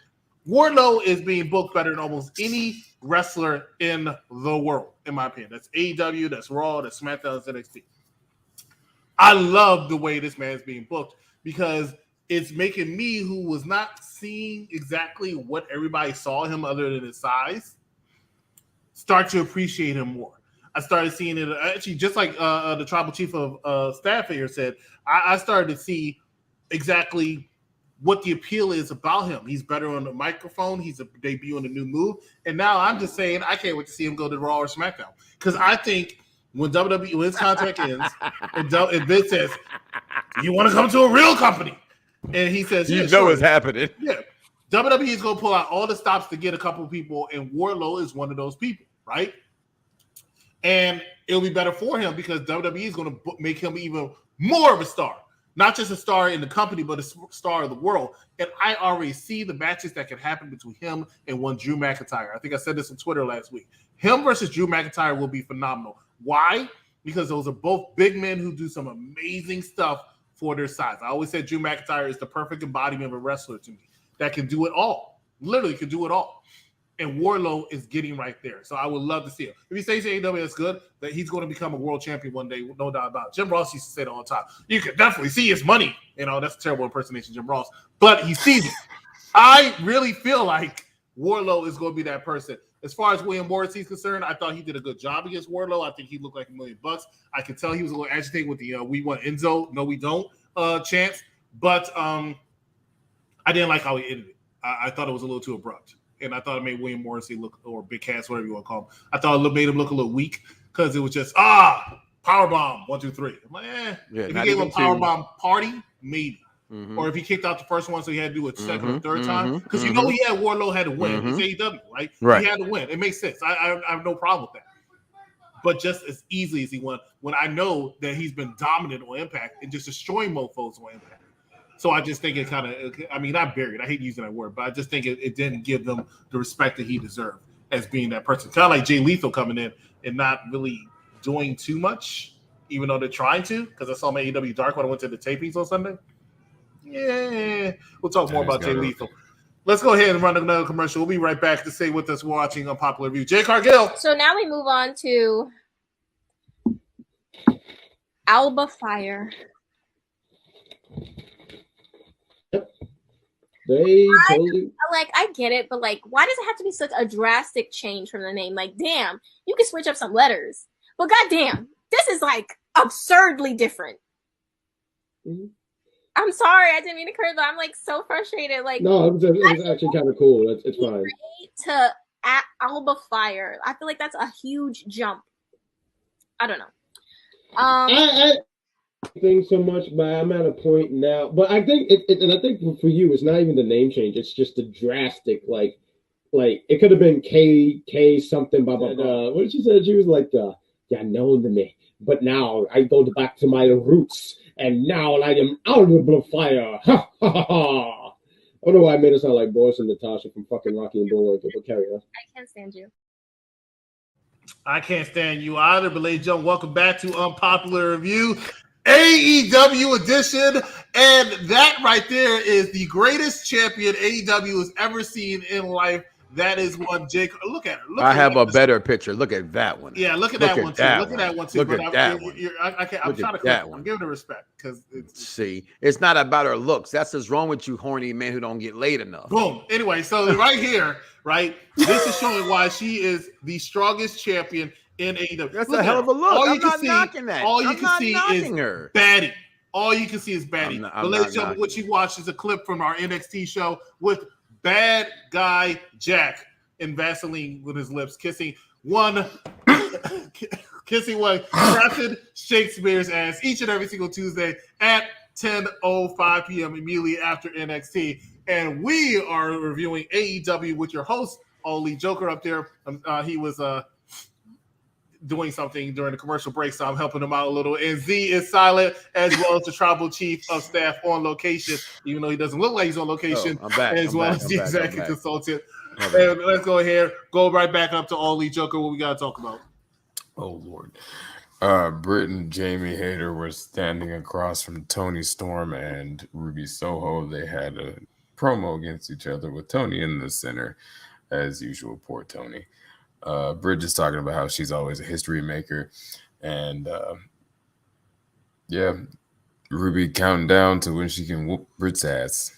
Wardlow is being booked better than almost any wrestler in the world, in my opinion. That's AEW, that's Raw, that's SmackDown, that's NXT. I love the way this man is being booked because it's making me, who was not seeing exactly what everybody saw him other than his size, start to appreciate him more. I started seeing it actually, just like the tribal chief of staff here said. I started to see exactly what the appeal is about him. He's better on the microphone. He's debuting a new move. And now I'm just saying, I can't wait to see him go to Raw or SmackDown. Because I think when WWE, when his contract ends, and Vince says, you want to come to a real company? And he says, yeah, sure. It's happening. Yeah. WWE is going to pull out all the stops to get a couple of people, and Wardlow is one of those people, right? And it'll be better for him because WWE is going to make him even more of a star. Not just a star in the company, but a star of the world. And I already see the matches that can happen between him and one Drew McIntyre. I think I said this on Twitter last week. Him versus Drew McIntyre will be phenomenal. Why? Because those are both big men who do some amazing stuff for their size. I always said Drew McIntyre is the perfect embodiment of a wrestler to me that can do it all. Literally can do it all. And Wardlow is getting right there. So I would love to see him. If he stays in AEW, that's good. That he's going to become a world champion one day, no doubt about it. Jim Ross used to say that all the time. You can definitely see his money. That's a terrible impersonation, Jim Ross. But he sees it. I really feel like Wardlow is going to be that person. As far as William Morrissey is concerned, I thought he did a good job against Wardlow. I think he looked like $1 million. I could tell he was a little agitated with the we want Enzo, no we don't chance. But I didn't like how he ended it. I thought it was a little too abrupt. And I thought it made William Morrissey look, or Big Cass, whatever you want to call him. I thought it made him look a little weak because it was just, powerbomb, 1, 2, 3. I'm like, Yeah, if he gave him a powerbomb party, maybe. Mm-hmm. Or if he kicked out the first one, so he had to do it second or third time. Because he had Wardlow had to win. It's AEW, right? He had to win. It makes sense. I have no problem with that. But just as easily as he won, when I know that he's been dominant on Impact and just destroying mofos on Impact. So I just think it kind of, not buried. I hate using that word, but I just think it didn't give them the respect that he deserved as being that person. Kind of like Jay Lethal coming in and not really doing too much, even though they're trying to, because I saw him at AEW Dark when I went to the tapings on Sunday. Yeah, we'll talk more about Jay Lethal. Let's go ahead and run another commercial. We'll be right back to stay with us watching Unpopular Review. Jay Cargill. So now we move on to Alba Fire. I get it, but like, why does it have to be such a drastic change from the name? Like, damn, you can switch up some letters, but goddamn, this is like absurdly different. Mm-hmm. I'm sorry, I didn't mean to curse, but I'm like so frustrated. Like, no, it was actually kind of cool. It's fine. To Alba Fire, I feel like that's a huge jump. I don't know. I think so much, but I'm at a point now. But I think and I think for you, it's not even the name change. It's just the drastic, like it could have been K something, blah blah blah. What did she say? She was like, "Yeah, known to me, but now I go back to my roots, and now I am Alba Fire." Ha ha ha! I don't know why I made it sound like Boris and Natasha from fucking Rocky and Bullwinkle, but carry on. I can't stand you. I can't stand you either, but ladies and gentlemen, welcome back to Unpopular Review, AEW edition. And that right there is the greatest champion AEW has ever seen in life. That is one, Jake. Look at her. I have a better picture. Look at that one. Yeah, look at that one too. Look at that one too. Look at that one. I'm trying to click. I'm giving her respect because see, it's not about her looks. That's what's wrong with you, horny men who don't get laid enough. Boom. Anyway, so right here, right, this is showing why she is the strongest champion in AEW. That's a hell of a look. All I'm not knocking that. All you can see is her. baddie. All you can see is baddie. But ladies and gentlemen, what you watched is a clip from our NXT show with Bad Guy Jack in Vaseline with his lips, kissing one crafted Shakespeare's ass each and every single Tuesday at 10:05 p.m. immediately after NXT. And we are reviewing AEW with your host, Oli Joker, up there. He was doing something during the commercial break, so I'm helping him out a little. And Z is silent, as well as the tribal chief of staff on location, even though he doesn't look like he's on location, as well as the executive consultant. And let's go ahead, go right back up to Oli Joker. What we got to talk about? Oh, Lord. Britt and Jamie Hayter were standing across from Toni Storm and Ruby Soho. They had a promo against each other with Toni in the center, as usual. Poor Toni. Britt is talking about how she's always a history maker. And, yeah, Ruby counting down to when she can whoop Britt's ass.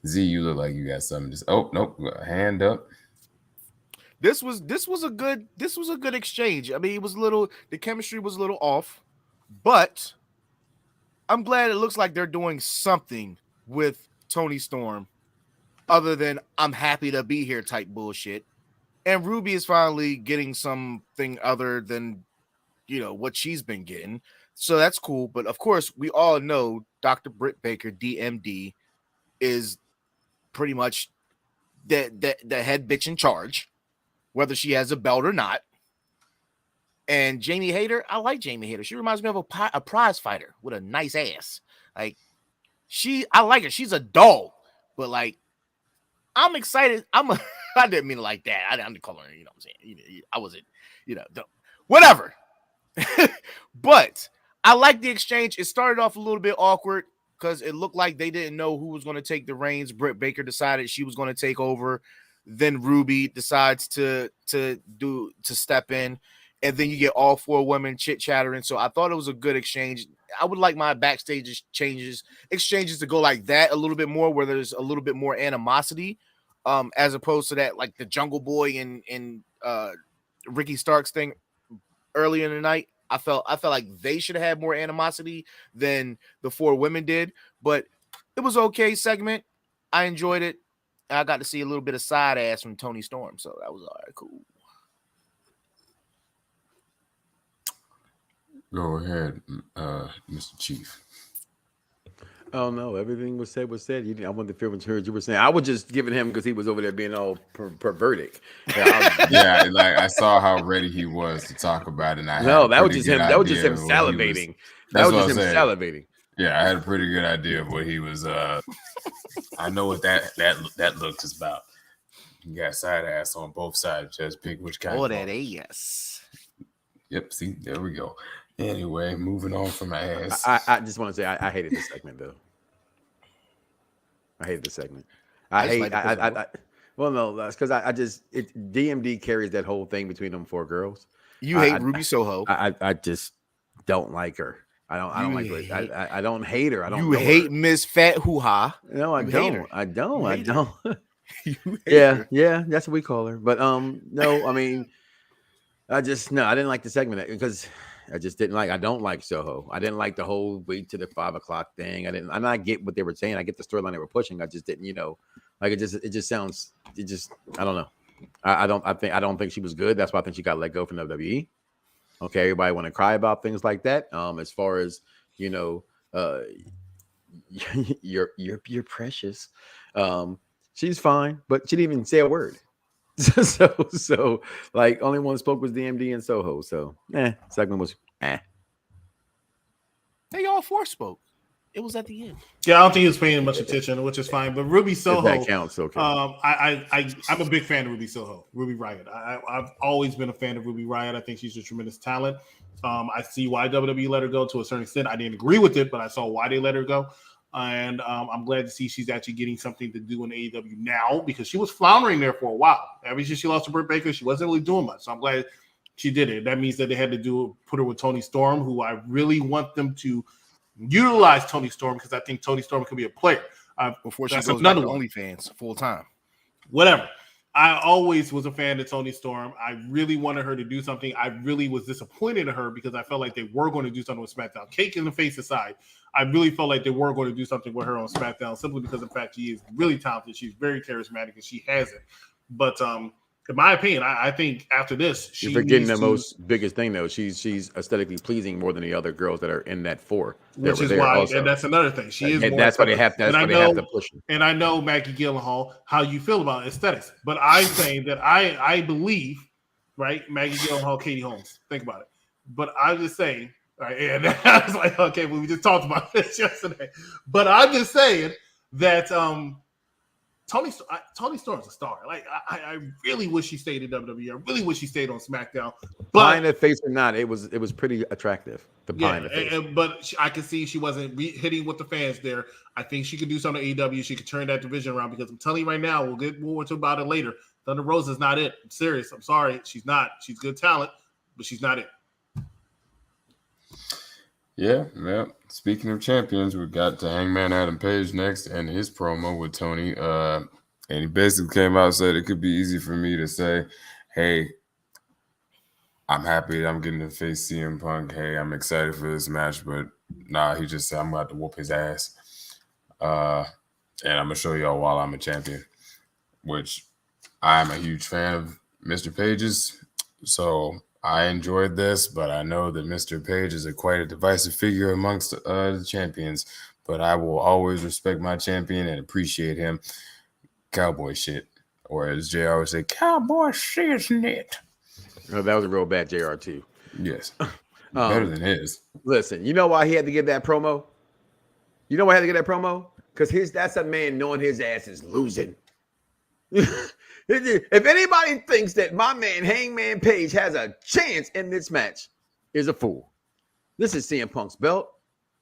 Z, you look like you got something. Just nope, hand up. This was a good exchange. I mean, the chemistry was a little off, but I'm glad it looks like they're doing something with Toni Storm other than I'm happy to be here type bullshit. And Ruby is finally getting something other than, what she's been getting. So that's cool. But of course, we all know Dr. Britt Baker, DMD, is pretty much the head bitch in charge, whether she has a belt or not. And Jamie Hayter, I like Jamie Hayter. She reminds me of a prize fighter with a nice ass. Like, I like her. She's a doll, but like, I'm excited. I didn't mean it like that. I didn't call her, you know what I'm saying? I wasn't, whatever. But I like the exchange. It started off a little bit awkward because it looked like they didn't know who was going to take the reins. Britt Baker decided she was going to take over. Then Ruby decides to step in. And then you get all four women chit-chattering. So I thought it was a good exchange. I would like my backstage exchanges to go like that a little bit more, where there's a little bit more animosity, as opposed to that, like the Jungle Boy and Ricky Starks thing earlier in the night. I felt like they should have had more animosity than the four women did, but it was okay segment. I enjoyed it. I got to see a little bit of side ass from Toni Storm, so that was all right, cool. Go ahead, Mr. Chief. Oh no, everything was said. I wanted to feel what you were saying. I was just giving him because he was over there being all perverted. Yeah, like I saw how ready he was to talk about it. And that was just him. That was just him salivating. That was just him salivating. Yeah, I had a pretty good idea of what he was. I know what that looks is about. You got side ass on both sides. Just pick which kind. Oh, that ass. Yep. See, there we go. Anyway, moving on from my ass. I just want to say I hated this segment though. I hated this segment. Well, no, that's because I just DMD carries that whole thing between them 4 girls. You hate Ruby Soho. I just don't like her. I don't like her. I don't hate her. I don't. You hate Miss Fat Hoo Ha. No, I don't. I don't. Yeah, that's what we call her. But no, I mean, I didn't like the segment because I just didn't like. I don't like Soho. I didn't like the whole wait to the 5 o'clock thing. I get what they were saying. I get the storyline they were pushing. I just didn't, like it just sounds. I don't know. I don't think she was good. That's why I think she got let go from WWE. Okay, everybody want to cry about things like that. As far as you're precious. She's fine, but she didn't even say a word. so like only one spoke was DMD and Soho. So segment was They all 4 spoke. It was at the end. Yeah, I don't think he was paying much attention, which is fine. But Ruby Soho, that counts, okay. I'm a big fan of Ruby Soho, Ruby Riot. I've always been a fan of Ruby Riot. I think she's a tremendous talent. I see why WWE let her go to a certain extent. I didn't agree with it, but I saw why they let her go. And I'm glad to see she's actually getting something to do in AEW now because she was floundering there for a while. Ever since she lost to Britt Baker, she wasn't really doing much. So I'm glad she did it. That means that they had to put her with Toni Storm, who I really want them to utilize Toni Storm because I think Toni Storm could be a player. Before she goes back to OnlyFans full time. Whatever. I always was a fan of Toni Storm. I really wanted her to do something. I really was disappointed in her because I felt like they were going to do something with SmackDown. Cake in the face aside, I really felt like they were going to do something with her on SmackDown simply because of the fact she is really talented. She's very charismatic and she has it. But in my opinion, I think after this, she's forgetting the biggest thing though. She's aesthetically pleasing more than the other girls that are in that 4. Which is why, and that's another thing. She is, and that's why they have to. That's why they have to push her. And I know Maggie Gyllenhaal how you feel about aesthetics, but I'm saying that I believe, right, Maggie Gyllenhaal, Katie Holmes. Think about it. But I'm just saying, right, and I was like, okay, well, we just talked about this yesterday. But I'm just saying that Toni Storm's a star. Like I really wish she stayed in WWE. I really wish she stayed on SmackDown. But pie in the face or not, it was pretty attractive. The pie in the face. But I could see she wasn't hitting with the fans there. I think she could do something to AEW. She could turn that division around because I'm telling you right now, we'll talk about it later. Thunder Rosa is not it. I'm serious. I'm sorry. She's not. She's good talent, but she's not it. Yeah. Speaking of champions, we got to Hangman Adam Page next and his promo with Tony. And he basically came out and said it could be easy for me to say, hey, I'm happy that I'm getting to face CM Punk. Hey, I'm excited for this match. But nah, he just said I'm about to whoop his ass. And I'm going to show y'all while I'm a champion, which I'm a huge fan of Mr. Page's. So I enjoyed this, but I know that Mr. Page is quite a divisive figure amongst the champions. But I will always respect my champion and appreciate him. Cowboy shit. Or as JR would say, cowboy shit. Oh, that was a real bad JR too. Yes. Better than his. Listen, you know why he had to give that promo? You know why he had to get that promo? Because that's a man knowing his ass is losing. If anybody thinks that my man Hangman Page has a chance in this match, is a fool. This is CM Punk's belt.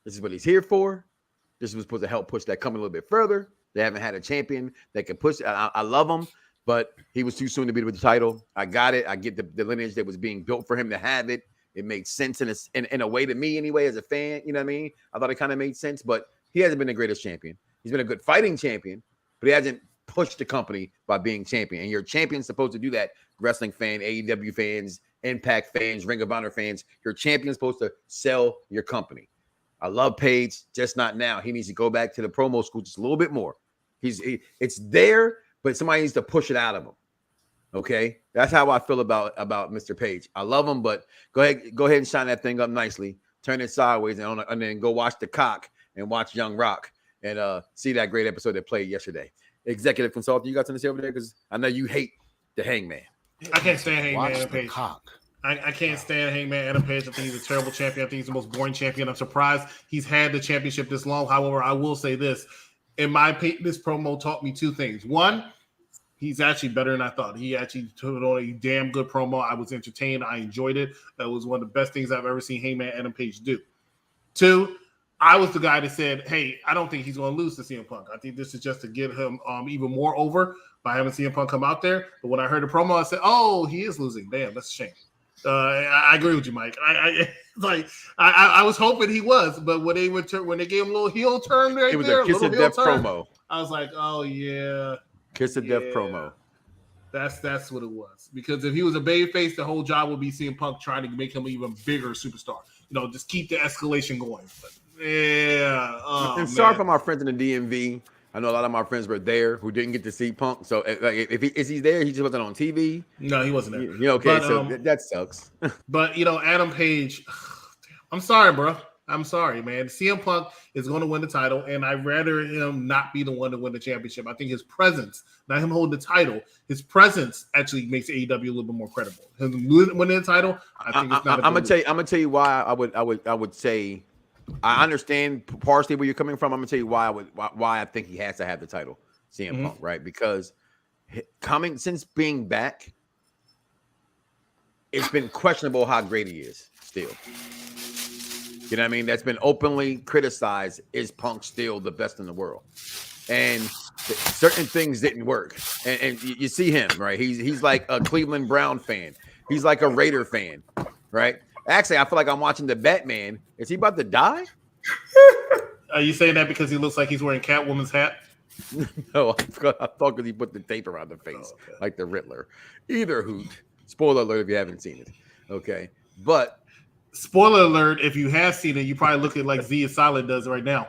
This is what he's here for. This was supposed to help push that coming a little bit further. They haven't had a champion that can push. I love him, but he was too soon to be with the title. I got it. I get the lineage that was being built for him to have it. It made sense in a way to me anyway as a fan. You know what I mean? I thought it kind of made sense, but he hasn't been the greatest champion. He's been a good fighting champion, but he hasn't pushed the company by being champion. And your champion's supposed to do that. Wrestling fan, AEW fans, Impact fans, Ring of Honor fans. Your champion's supposed to sell your company. I love Page, just not now. He needs to go back to the promo school just a little bit more. It's there, but somebody needs to push it out of him. Okay, that's how I feel about Mr. Page. I love him, but go ahead and shine that thing up nicely. Turn it sideways and then go watch The Cock and watch Young Rock and see that great episode that played yesterday. Executive consultant, you got something to say over there? Because I know you hate the Hangman. I can't stand Hangman Watch Adam Page. Cock. I can't stand Hangman Adam Page. I think he's a terrible champion. I think he's the most boring champion. I'm surprised he's had the championship this long. However, I will say this. In my opinion, this promo taught me two things. One, he's actually better than I thought. He actually put on a damn good promo. I was entertained. I enjoyed it. That was one of the best things I've ever seen Hangman Adam Page do. Two, I was the guy that said, hey, I don't think he's going to lose to CM Punk. I think this is just to get him even more over by having CM Punk come out there. But when I heard the promo, I said, oh, he is losing. Damn, that's a shame. I agree with you, Mike. I was hoping he was, but when they gave him a little heel turn right it was there, a kiss of death promo. I was like, oh yeah, kiss of death promo. That's what it was. Because if he was a babyface, the whole job would be CM Punk trying to make him an even bigger superstar. Just keep the escalation going. But, yeah. And sorry for my friends in the DMV. I know a lot of my friends were there who didn't get to see Punk. So, if he's there, he just wasn't on TV. No, he wasn't there. Okay, so that sucks. But Adam Page, I'm sorry, bro. I'm sorry, man. CM Punk is going to win the title, and I'd rather him not be the one to win the championship. I think his presence, not him holding the title, his presence actually makes AEW a little bit more credible. Him winning the title, I think it's not. I'm gonna tell you why I would say. I understand partially where you're coming from. I'm gonna tell you why I think he has to have the title, CM Punk, right? Because since being back, it's been questionable how great he is still. You know what I mean? That's been openly criticized. Is Punk still the best in the world? And certain things didn't work. And you see him, right? He's like a Cleveland Brown fan. He's like a Raider fan, right? Actually, I feel like I'm watching the Batman. Is he about to die? Are you saying that because he looks like he's wearing Catwoman's hat? No, I thought because he put the tape around the face, like the Riddler. Either hoot. Spoiler alert if you haven't seen it. Okay. But spoiler alert, if you have seen it, you probably look at like Zia Silent does right now.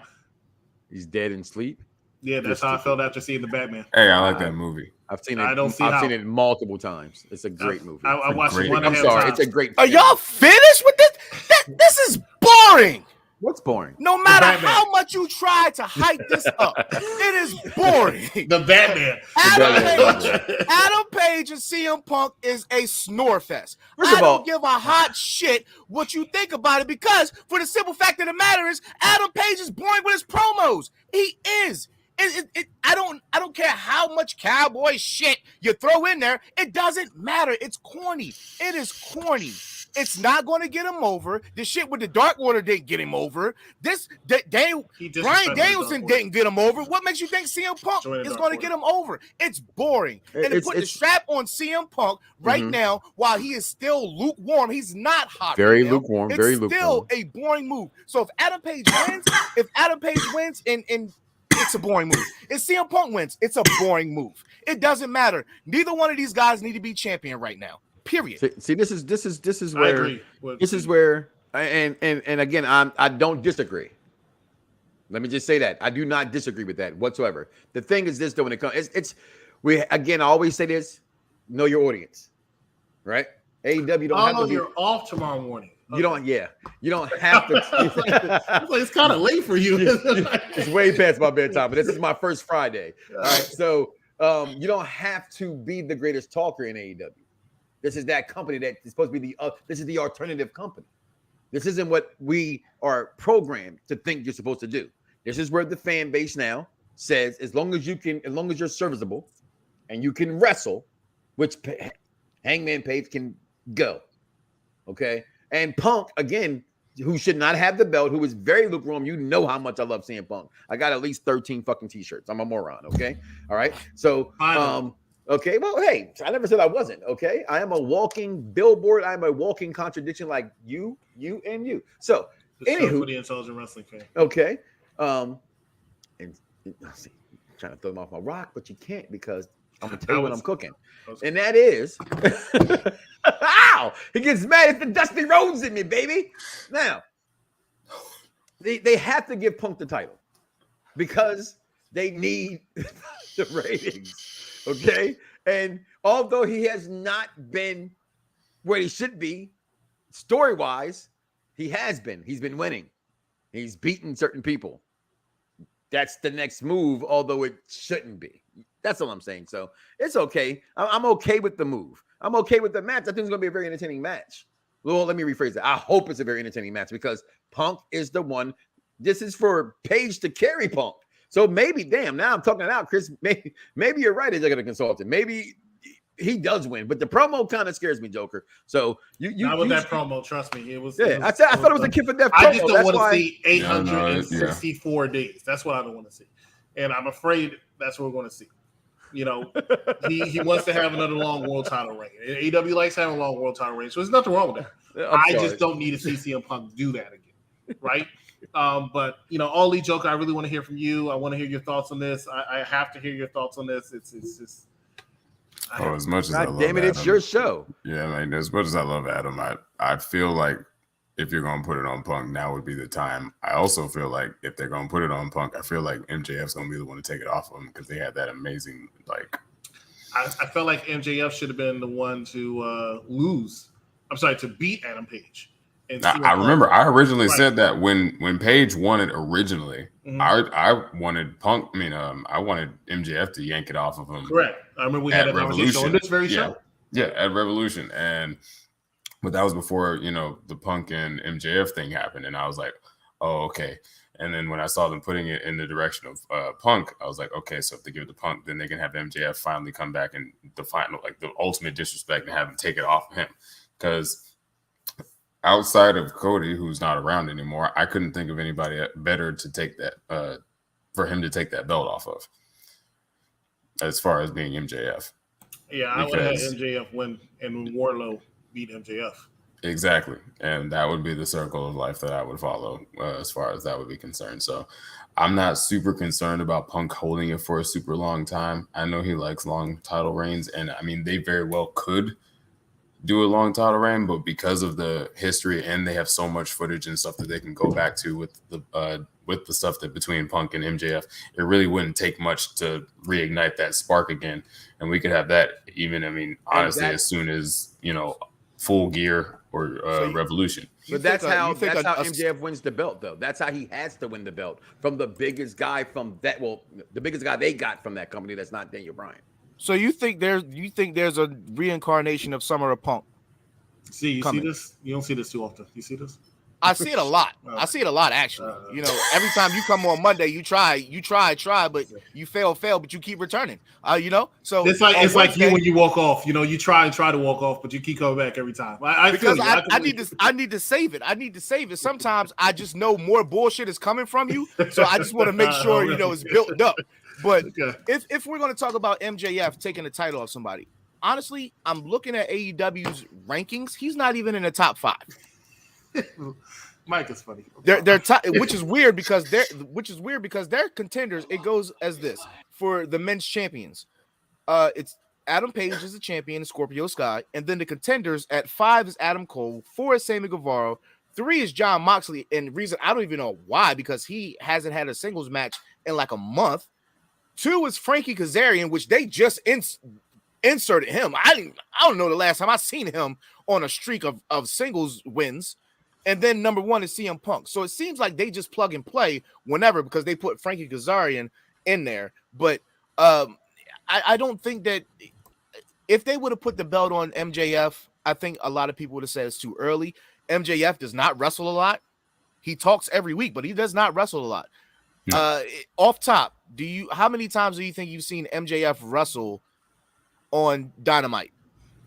He's dead in sleep. Yeah, that's how I felt after seeing the Batman. Hey, I like that movie. I've seen it. I've seen it multiple times. It's a great movie. I watched it I'm sorry. It's a great. Are y'all finished with this? This is boring. What's boring? No matter how much you try to hype this up, it is boring. The Batman. Adam Page and CM Punk is a snore fest. I don't give a hot shit what you think about it, because for the simple fact of the matter is Adam Page is boring with his promos. He is. I don't care how much cowboy shit you throw in there. It doesn't matter. It's corny. It is corny. It's not going to get him over. The shit with the Dark Order didn't get him over. Bryan Danielson didn't get him over. What makes you think CM Punk is going to get him over? It's boring. And to put the strap on CM Punk right now while he is still lukewarm, he's not hot. Very lukewarm. Very lukewarm. It's still a boring move. So if Adam Page wins, and it's a boring move. If CM Punk wins, it's a boring move. It doesn't matter. Neither one of these guys need to be champion right now. Period. See, this is where and again, I don't disagree. Let me just say that I do not disagree with that whatsoever. The thing is this, though, when it comes, I always say this: know your audience, right? AEW don't have to. You're off tomorrow morning. Okay. You don't have to. It's kind of late for you. It's way past my bedtime, but this is my first Friday. All right, so you don't have to be the greatest talker in AEW. This is that company that is supposed to be this is the alternative company. This isn't what we are programmed to think you're supposed to do. This is where the fan base now says, as long as you're serviceable and you can wrestle, which Hangman Page can go. Okay. And Punk, again, who should not have the belt, who is very lukewarm. You know how much I love CM Punk. I got at least 13 fucking t-shirts. I'm a moron. Okay. All right. So, okay. Well, hey, I never said I wasn't. Okay. I am a walking billboard. I'm a walking contradiction, like you, and you. So, anywho, for the Intelligent Wrestling fan. Okay. And let's see, I'm trying to throw them off my rock, but you can't, because I'm gonna tell you what I'm cooking. And that is, ow! He gets mad at the Dusty Rhodes in me, baby. Now, they have to give Punk the title because they need the ratings. Okay, and although he has not been where he should be, story-wise, he has been. He's been winning. He's beaten certain people. That's the next move, although it shouldn't be. That's all I'm saying. So it's okay. I'm okay with the move. I'm okay with the match. I think it's going to be a very entertaining match. Well, let me rephrase that. I hope it's a very entertaining match because Punk is the one. This is for Page to carry Punk. So maybe, damn, now I'm talking it out, Chris. Maybe you're right as like a consultant. Maybe he does win, but the promo kind of scares me, Joker. So not with that promo. Trust me, it was. Yeah, I thought it was a kid for death. I just don't That's want to why... see 864 days. That's what I don't want to see, and I'm afraid that's what we're going to see. You know, he wants to have another long world title reign. And AEW likes having a long world title reign, so there's nothing wrong with that. I just don't need to see CM Punk do that again, right? But you know, All Elite Joker, I really want to hear from you. I want to hear your thoughts on this. I have to hear your thoughts on this. It's just. As much as I love damn it, it's your show. Yeah, like as much as I love Adam, I feel like if you're gonna put it on Punk, now would be the time. I also feel like if they're gonna put it on Punk, I feel like MJF's gonna be the one to take it off of him because they had that amazing like. I felt like MJF should have been the one to to beat Adam Page. I remember I originally said that when Page won it originally, I wanted Punk. I wanted MJF to yank it off of him. Correct. I remember we had that conversation on this very show. Yeah, at Revolution, but that was before the Punk and MJF thing happened, and I was like, oh okay. And then when I saw them putting it in the direction of Punk, I was like, okay, so if they give it to Punk, then they can have MJF finally come back and the ultimate disrespect and have him take it off of him, because. Outside of Cody, who's not around anymore, I couldn't think of anybody better to take that for him to take that belt off of. As far as being MJF, yeah, I would have had MJF win and Wardlow beat MJF. Exactly, and that would be the circle of life that I would follow as far as that would be concerned. So, I'm not super concerned about Punk holding it for a super long time. I know he likes long title reigns, and they very well could do a long title reign, but because of the history and they have so much footage and stuff that they can go back to with the stuff that between Punk and MJF, it really wouldn't take much to reignite that spark again, and we could have that even. Honestly, as soon as Full Gear or Revolution. But that's how MJF wins the belt, though. That's how he has to win the belt from the biggest guy from that. Well, the biggest guy they got from that company. That's not Daniel Bryan. So you think there's a reincarnation of Summer of Punk? See this? You don't see this too often. You see this? I see it a lot. I see it a lot, actually. Every time you come on Monday, you try, but you fail, but you keep returning. So it's like you when you walk off. You try to walk off, but you keep coming back every time. I need to save it. Sometimes I just know more bullshit is coming from you, so I just want to make sure it's built up. But if we're going to talk about MJF taking the title off somebody, honestly, I'm looking at AEW's rankings. He's not even in the top 5. Mike is funny. They're which is weird because they're contenders. It goes as this for the men's champions. It's Adam Page is the champion, Scorpio Sky, and then the contenders at 5 is Adam Cole, 4 is Sammy Guevara, 3 is Jon Moxley, and reason I don't even know why, because he hasn't had a singles match in like a month. 2 is Frankie Kazarian, which they just inserted him. I don't know the last time I seen him on a streak of singles wins. And then number 1 is CM Punk. So it seems like they just plug and play whenever, because they put Frankie Kazarian in there. But I don't think that if they would have put the belt on MJF, I think a lot of people would have said it's too early. MJF does not wrestle a lot. He talks every week, but he does not wrestle a lot. Off top, how many times do you think you've seen MJF wrestle on Dynamite?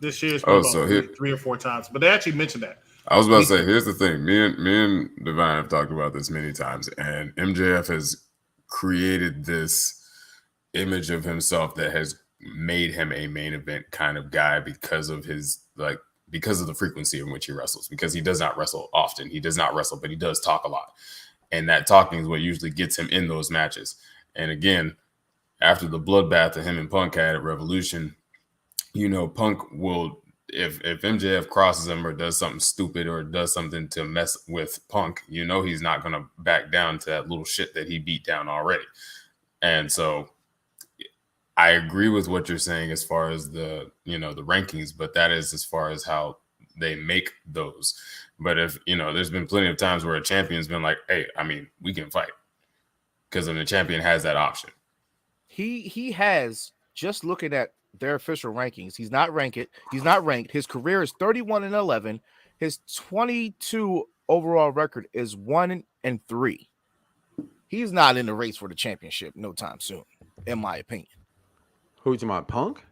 This year's probably 3 or 4 times, but they actually mentioned that. I was about to say, here's the thing. Me and Divine have talked about this many times, and MJF has created this image of himself that has made him a main event kind of guy because of the frequency in which he wrestles, because he does not wrestle often. He does not wrestle, but he does talk a lot. And that talking is what usually gets him in those matches. And again, after the bloodbath that him and Punk had at Revolution, Punk will, if MJF crosses him or does something stupid or does something to mess with Punk, he's not going to back down to that little shit that he beat down already. And so I agree with what you're saying as far as the rankings, but that is as far as how they make those. But if, there's been plenty of times where a champion's been like, hey, we can fight, because the champion has that option. He has, just looking at their official rankings, he's not ranked. His career is 31-11. His 22 overall record is 1-3. He's not in the race for the championship no time soon, in my opinion. Who you talking about, Punk?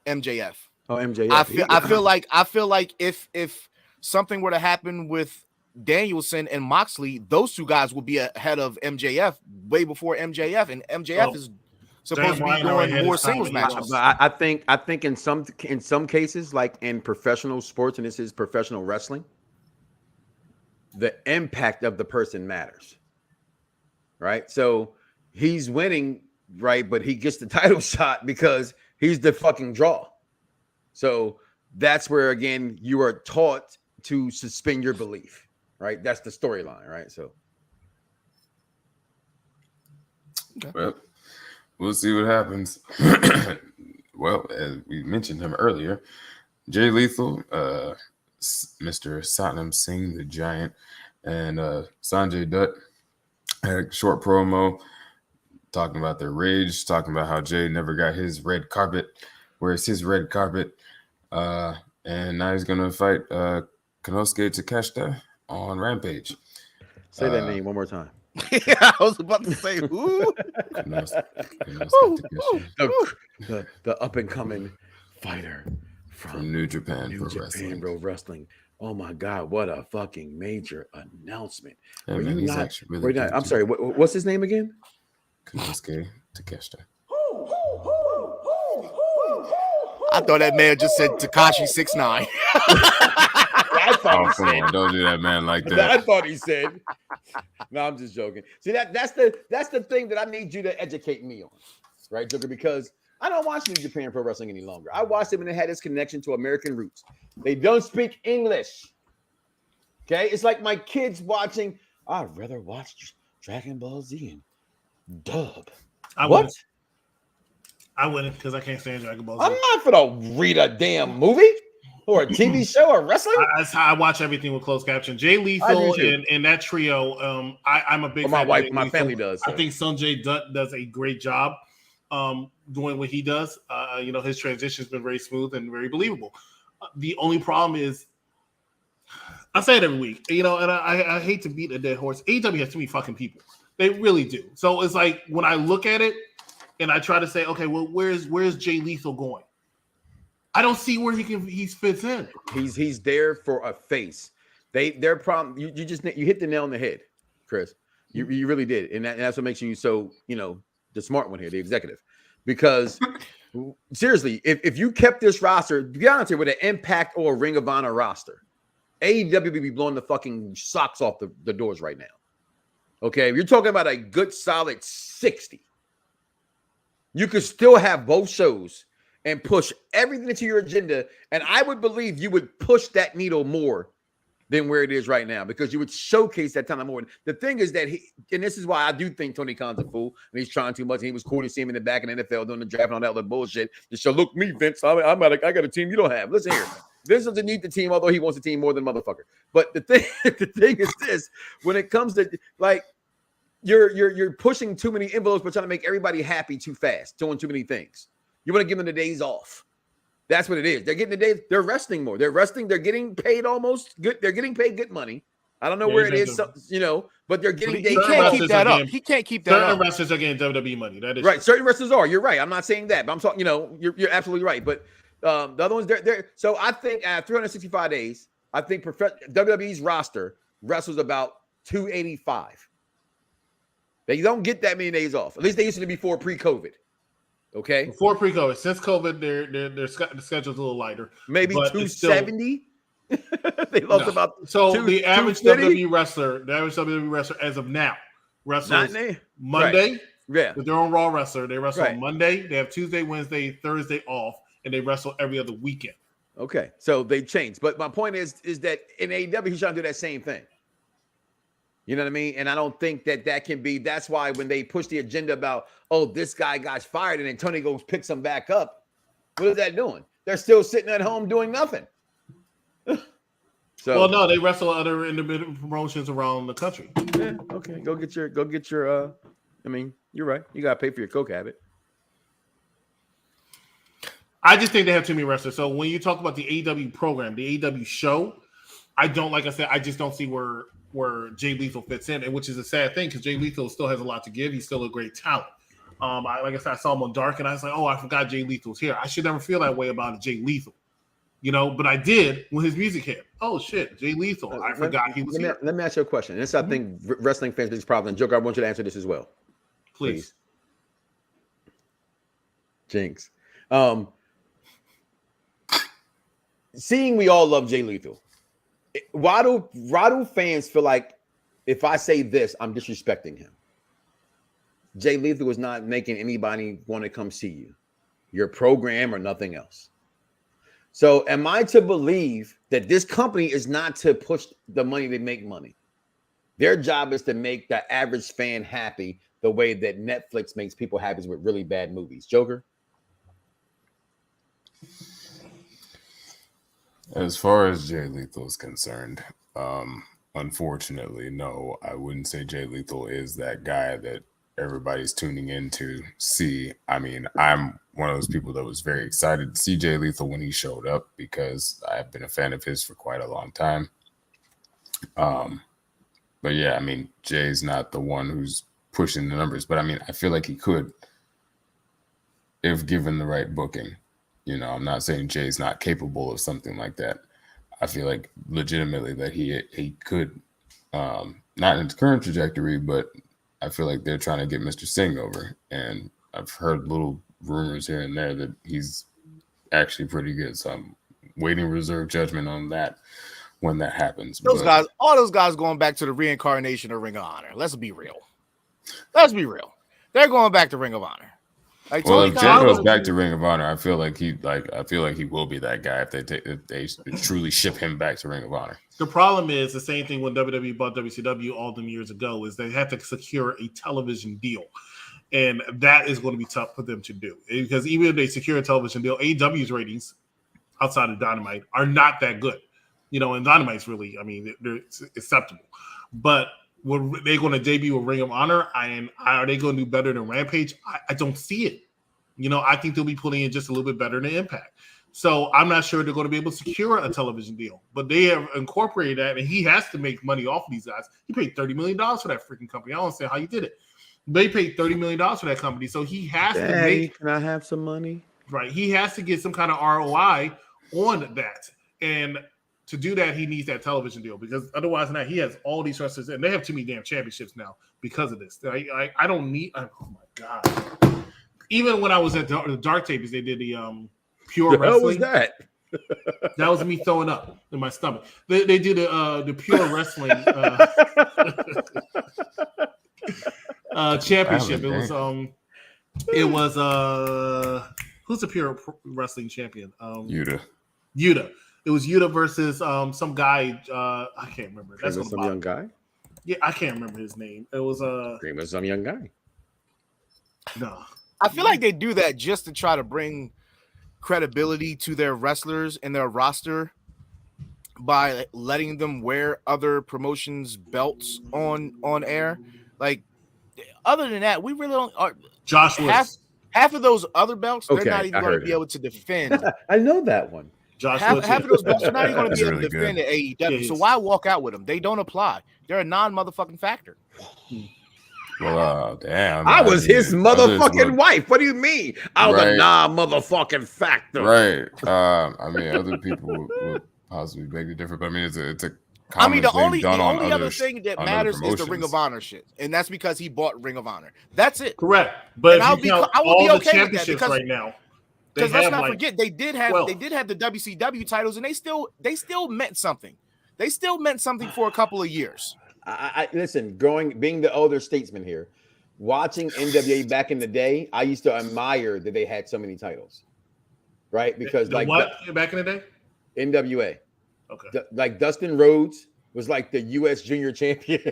MJF. Oh, MJF. I feel like if something were to happen with Danielson and Moxley, those two guys will be ahead of MJF way before MJF, and MJF is supposed to be doing more singles matches. I think in some cases, like in professional sports, and this is professional wrestling, the impact of the person matters, right? So he's winning, right? But he gets the title shot because he's the fucking draw. So that's where, again, you are taught to suspend your belief, right? That's the storyline, right? So, well, we'll see what happens. Well, as we mentioned him earlier, Jay Lethal, Mr. Satnam Singh, the Giant, and Sanjay Dutt had a short promo talking about their rage, talking about how Jay never got his red carpet. Where's his red carpet? And now he's going to fight Konosuke Takeshita on Rampage. Say that name one more time. Yeah, I was about to say, who? The up-and-coming fighter from New Japan Pro Wrestling. Oh my God, what a fucking major announcement. Yeah, man, he's actually really good. I'm sorry, what's his name again? Konosuke Takeshita. I thought that man just said Tekashi 6ix9ine. I thought he said. Don't do that, man, like that. I thought he said. No, I'm just joking. See, that's the thing that I need you to educate me on, right, Joker? Because I don't watch New Japan Pro Wrestling any longer. I watched them and it had this connection to American roots. They don't speak English. Okay, it's like my kids watching. I'd rather watch Dragon Ball Z and dub. I wouldn't because I can't stand Dragon Ball Z. I'm not gonna read a damn movie or a TV show or wrestling. I watch everything with closed caption. Jay Lethal and that trio. I'm a big. My fan wife, of my Lethal. family does. So. I think Sanjay Dutt does a great job doing what he does. His transition has been very smooth and very believable. The only problem is, I say it every week, and I hate to beat a dead horse. AEW has too many fucking people. They really do. So it's like when I look at it and I try to say, okay, well, where's Jay Lethal going? I don't see where he fits in. He's there for a face. Their problem. You hit the nail on the head, Chris. You really did, and that's what makes you so the smart one here, the executive. Because seriously, if you kept this roster, to be honest here, with an Impact or a Ring of Honor roster, AEW would be blowing the fucking socks off the doors right now. Okay, you're talking about a good solid 60. You could still have both shows and push everything into your agenda, and I would believe you would push that needle more than where it is right now because you would showcase that time more. The thing is that and this is why I do think Tony Khan's a fool and he's trying too much. And he was cool to see him in the back in the NFL doing the draft and all that other bullshit. Just show, look, me, Vince, I got a team you don't have. Listen here. Vince doesn't need the team, although he wants the team more than motherfucker. But the thing is this: when it comes to like you're pushing too many envelopes, but trying to make everybody happy too fast, doing too many things. You want to give them the days off. That's what it is. They're getting the days. They're resting more. They're resting. They're getting paid almost good. They're getting paid good money. I don't know where it is, but they're getting. He can't keep that up. He can't keep that up. Certain wrestlers are getting WWE money. That is right. True. Certain wrestlers are. You're right. I'm not saying that, but I'm talking. You're absolutely right. But the other ones, they're. So I think at 365 days, I think WWE's roster wrestles about 285. They don't get that many days off. At least they used to before pre-COVID. Okay. Before pre-COVID, since COVID, their schedule's a little lighter. Maybe 270. They lost about the average WWE wrestler, as of now, wrestles Monday. Right. Yeah, with their own Raw wrestler. They wrestle on Monday. They have Tuesday, Wednesday, Thursday off, and they wrestle every other weekend. Okay, so they changed. But my point is that in AEW, he's trying to do that same thing. You know what I mean? And I don't think that can be. That's why when they push the agenda about, this guy got fired, and then Tony goes picks him back up. What is that doing? They're still sitting at home doing nothing. Well, no, they wrestle other independent promotions around the country. Yeah, okay. Go get your. I mean, you're right. You gotta pay for your coke habit. I just think they have too many wrestlers. So when you talk about the AEW program, the AEW show, I just don't see where Jay Lethal fits in, and which is a sad thing because Jay Lethal still has a lot to give. He's still a great talent. Like I said, I saw him on Dark, and I was like, oh, I forgot Jay Lethal's here. I should never feel that way about Jay Lethal, but I did when his music hit. Oh shit, Jay Lethal! I forgot he was here. Let me ask you a question. This, I think, wrestling fans is probably. Joker, I want you to answer this as well, please. Jinx. Seeing we all love Jay Lethal, why do fans feel like if I say this, I'm disrespecting him? Jay Lethal is not making anybody want to come see you, your program or nothing else. So am I to believe that this company is not to push the money to make money? Their job is to make the average fan happy the way that Netflix makes people happy with really bad movies. Joker? As far as Jay Lethal is concerned, unfortunately, no, I wouldn't say Jay Lethal is that guy that everybody's tuning in to see. I mean, I'm one of those people that was very excited to see Jay Lethal when he showed up because I've been a fan of his for quite a long time. But yeah, I mean, Jay's not the one who's pushing the numbers, but I mean, I feel like he could if given the right booking. I'm not saying Jay's not capable of something like that. I feel like legitimately that he could, not in his current trajectory, but I feel like they're trying to get Mr. Singh over. And I've heard little rumors here and there that he's actually pretty good. So I'm waiting reserve judgment on that when that happens. All those guys going back to the reincarnation of Ring of Honor. Let's be real. They're going back to Ring of Honor. Like, well, if Jericho's back to Ring of Honor, I feel like he will be that guy if they truly ship him back to Ring of Honor. The problem is the same thing when WWE bought WCW all them years ago is they had to secure a television deal, and that is going to be tough for them to do because even if they secure a television deal, AEW's ratings outside of Dynamite are not that good, and Dynamite's really, I mean, they're acceptable, but. Were they going to debut a Ring of Honor? And are they going to do better than Rampage? I don't see it. I think they'll be putting in just a little bit better than Impact. So I'm not sure they're going to be able to secure a television deal. But they have incorporated that, and he has to make money off of these guys. He paid $30 million for that freaking company. I don't understand how he did it. They paid $30 million for that company. So he has to make... Can I have some money? Right. He has to get some kind of ROI on that. And... to do that, he needs that television deal because otherwise, now he has all these wrestlers and they have too many damn championships now because of this. I don't need. Oh my god! Even when I was at the Dark Tapers, they did the Pure Wrestling. What was that? That was me throwing up in my stomach. They did the Pure Wrestling championship. It was who's the Pure Wrestling champion? Yuta. It was Yuta versus some guy. I can't remember. That's some young guy. Yeah, I can't remember his name. It was some young guy. No, I feel like they do that just to try to bring credibility to their wrestlers and their roster by letting them wear other promotions' belts on air. Like, other than that, we really don't. Josh half of those other belts, they're not even going to be able to defend. I know that one. Half of those belts are not even going to be able to defend the AEW. Yeah, so why walk out with them? They don't apply. They're a non-motherfucking factor. Well, damn. I was his motherfucking wife. What do you mean? I was a non-motherfucking factor. Right. I mean, other people would possibly beg to differ, but I mean, it's a the only other thing that matters is the Ring of Honor shit, and that's because he bought Ring of Honor. That's it. Correct. But I will be okay the championships with that right now. Because let's not forget, they did have the WCW titles, and they still meant something. They still meant something for a couple of years. I listen, being the older statesman here, watching NWA back in the day, I used to admire that they had so many titles, right? Because back in the day, NWA, okay, like Dustin Rhodes was like the U.S. junior champion,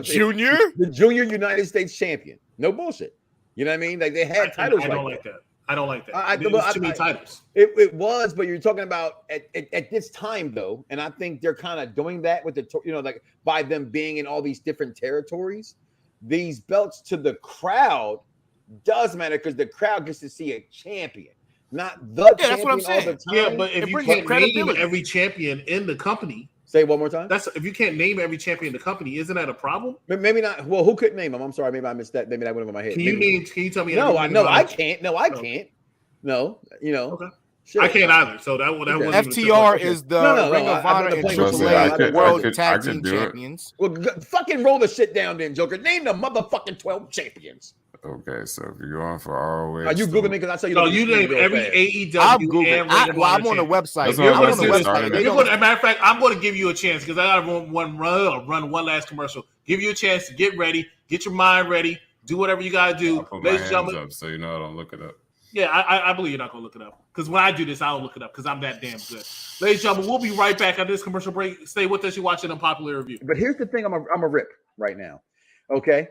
junior, the junior United States champion. No bullshit. You know what I mean? Like they had titles. I don't like that. I don't like that. There's too many titles. It was, but you're talking about at this time though, and I think they're kind of doing that with like by them being in all these different territories. These belts to the crowd does matter because the crowd gets to see a champion, not the champion. That's what I'm saying. All the time. Yeah, but if you can't name every champion in the company, Say it one more time. That's if you can't name every champion in the company, isn't that a problem? Maybe not. Well, who couldn't name them? I'm sorry. Maybe I missed that. Maybe that went over my head. Can you tell me? No, I know I can't. can't. No, I can't. No, you know. Okay. Shit. I can't either. So that wasn't FTR is the Ring of Honor and AAA World Tag Team Champions. Well, fucking roll the shit down then, Joker. Name the motherfucking 12 champions. Okay, so if you're going for ROH, are you googling me? Because I tell you, no, you name every AEW. I'm googling. I'm on the website. Matter of fact, I'm going to give you a chance because I got to run one last commercial. Give you a chance to get ready, get your mind ready, do whatever you got to do. Ladies and gentlemen, up so you know I don't look it up. Yeah, I believe you're not going to look it up because when I do this, I don't look it up because I'm that damn good. Ladies and gentlemen, we'll be right back after this commercial break. Stay with us. You're watching Unpopular Review. But here's the thing: I'm a rip right now. Okay.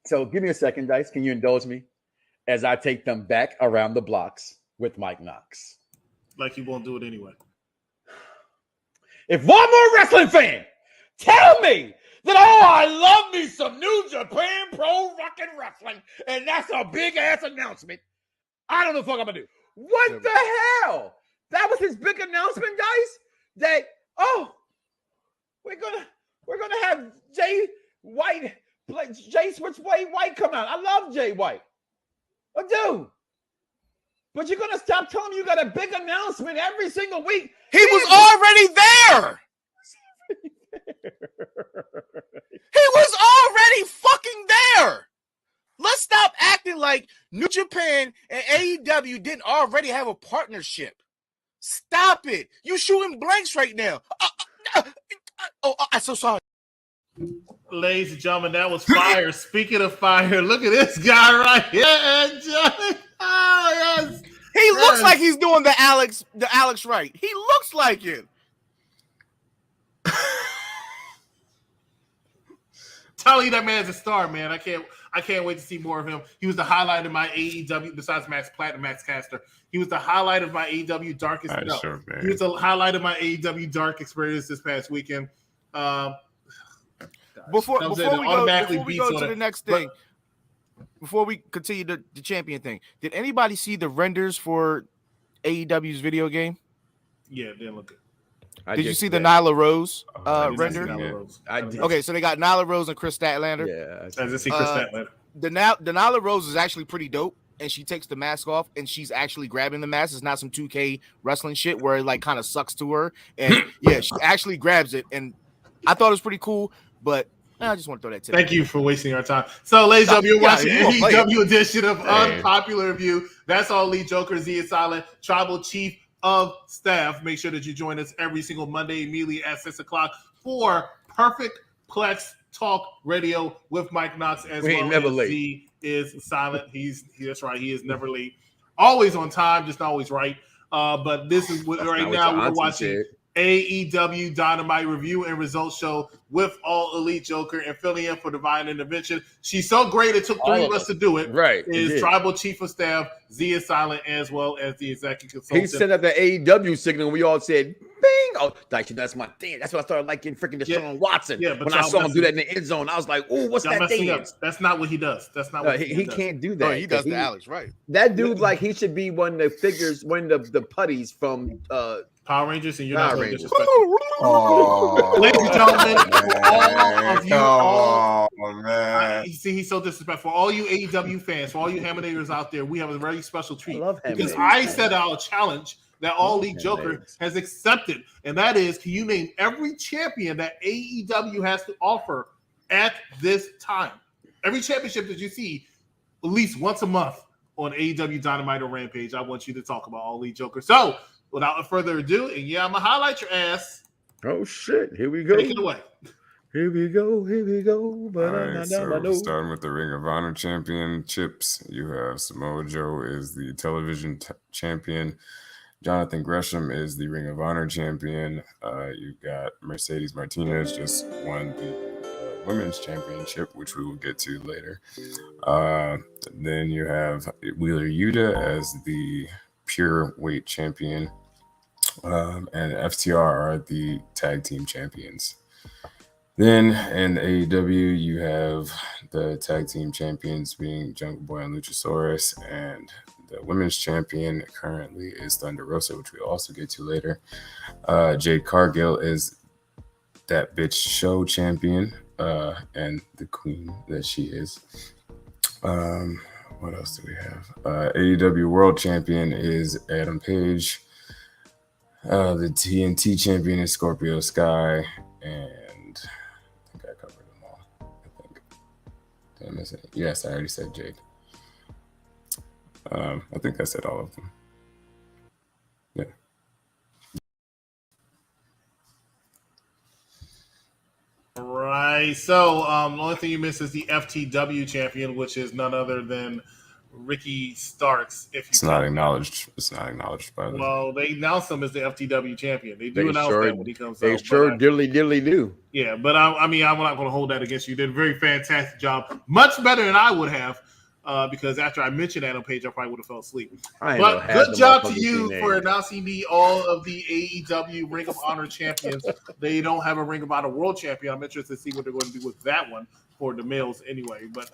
So give me a second, Dice. Can you indulge me as I take them back around the blocks with Mike Knox? Like you won't do it anyway. If one more wrestling fan tell me that, I love me some New Japan Pro Wrestling, and that's a big-ass announcement, I don't know what the fuck I'm going to do. What the hell? That was his big announcement, Dice? That, we're gonna have Jay White... Jay White come out. I love Jay White. I do. But you're going to stop telling me you got a big announcement every single week. He was already there. He was already fucking there. Let's stop acting like New Japan and AEW didn't already have a partnership. Stop it. You shooting blanks right now. I'm so sorry. Ladies and gentlemen, that was fire. Speaking of fire, look at this guy right here. Oh, yes. He looks like he's doing the Alex Wright. He looks like it. Tell you that man's a star, man. I can't wait to see more of him. He was the highlight of my AEW, besides Max Platinum, Max Caster. He was the highlight of my AEW Darkest. He was the highlight of my AEW Dark experience this past weekend. Before we go to the next thing, before we continue the champion thing, did anybody see the renders for AEW's video game? Yeah, didn't look good. Did you see the Nyla Rose render? I did. Okay, so they got Nyla Rose and Chris Statlander. Yeah, I just see Chris Statlander. The Nyla Rose is actually pretty dope, and she takes the mask off, and she's actually grabbing the mask. It's not some 2K wrestling shit where it like kind of sucks to her, and yeah, she actually grabs it, and I thought it was pretty cool. But I just want to throw that tip. Thank you for wasting our time. So, ladies and gentlemen, you're watching AEW edition of Unpopular Review. That's all Lee Joker, Z is Silent, Tribal Chief of Staff. Make sure that you join us every single Monday immediately at 6 o'clock for Perfect Plex Talk Radio with Mike Knox as Z is Silent. That's right. He is never late. Always on time, just not always right. But this is what now we're watching AEW Dynamite Review and Results Show with All Elite Joker and filling in for Divine Intervention. She's so great it took three of us to do it. Right. Is Tribal Chief of Staff, Z is Silent, as well as the Executive Consultant. He sent out the AEW signal and we all said, bing! Oh, that's my thing. That's what I started liking freaking Deshaun Watson. Yeah, but when I saw him do that in the end zone, I was like, oh, what's that dance? That's not what he does. That's not what he can't do that. No, he does the Alex, right. That dude, like, he should be one of the figures, one of the putties from Power Rangers, and you're not going to disrespect. Ladies and gentlemen, all of you, man. See, he's so disrespectful. For all you AEW fans, for all you Hammonators out there, we have a very special treat. Because I set out a challenge that All Elite Joker has accepted, and that is, can you name every champion that AEW has to offer at this time? Every championship that you see at least once a month on AEW Dynamite or Rampage, I want you to talk about All Elite Joker. So, without further ado, and yeah, I'm going to highlight your ass. Oh, shit. Here we go. Take it away. Here we go. Here we go. All right, so starting with the Ring of Honor Championships, you have Samoa Joe is the television champion. Jonathan Gresham is the Ring of Honor champion. You've got Mercedes Martinez just won the women's championship, which we will get to later. Then you have Wheeler Yuta as the pure weight champion. And FTR are the tag team champions. Then in AEW, you have the tag team champions being Jungle Boy and Luchasaurus, and the women's champion currently is Thunder Rosa, which we'll also get to later. Jade Cargill is That Bitch Show champion, and the queen that she is. What else do we have? AEW World Champion is Adam Page. The TNT champion is Scorpio Sky, and I think I covered them all. I think. Did I miss it? Yes, I already said Jade. I think I said all of them. Yeah. Right. So the only thing you missed is the FTW champion, which is none other than Ricky Starks. It's not acknowledged. It's not acknowledged by them. Well, they announce him as the FTW champion. They do announce that when he comes out. They sure diddly do. Yeah, but I mean, I'm not going to hold that against you. You did a very fantastic job. Much better than I would have. Because after I mentioned Adam Page, I probably would have fell asleep. But good job to you for announcing all of the AEW Ring of Honor champions. They don't have a Ring of Honor World Champion. I'm interested to see what they're going to do with that one for the males anyway. But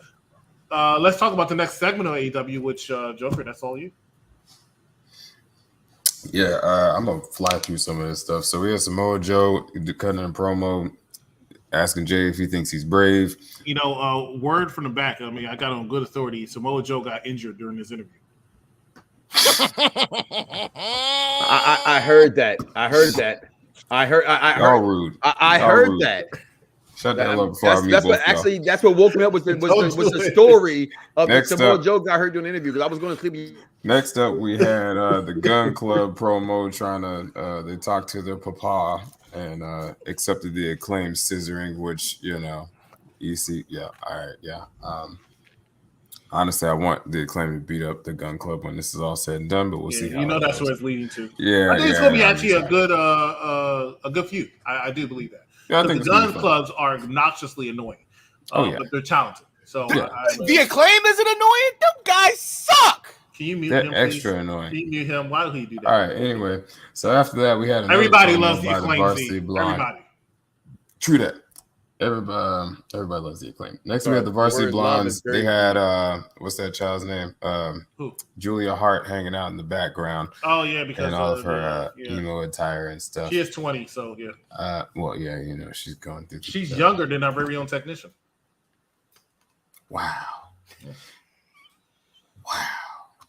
let's talk about the next segment of AEW, which, Joker, that's all you. Yeah, I'm going to fly through some of this stuff. So we have Samoa Joe cutting a promo, asking Jay if he thinks he's brave. You know, word from the back. I mean, I got on good authority. Samoa Joe got injured during this interview. I heard that. I heard that. I heard rude. I heard rude. That. Shut the hell up before I meet both actually, that's what woke me up was the story of Samoa Joe got hurt during the interview because I was going to sleep. Next up, we had the Gun Club promo trying to they talked to their papa and accepted the Acclaim scissoring, which, you know, you see, yeah, all right, yeah. Honestly, I want the Acclaim to beat up the Gun Club when this is all said and done, but we'll see. You know that's where it's leading to. Yeah, I think it's going to be actually a good feud. I do believe that. Yeah, I think the Gun Clubs are obnoxiously annoying, but they're talented. So yeah. The Acclaim isn't annoying. Them guys suck. Can you mute him? Extra please? annoying. Can you mute him? Why do he do that? All right. Anyway, so after that, we had everybody loves the Acclaim. Everybody. True that. Everybody loves the Acclaim. Next, we had the Varsity Blondes. They had what's that child's name? Who? Julia Hart hanging out in the background. Oh yeah, because and all of her emo attire and stuff. She is 20, so yeah. Well, yeah, you know, she's going through. She's younger than our very own technician. Wow. Wow.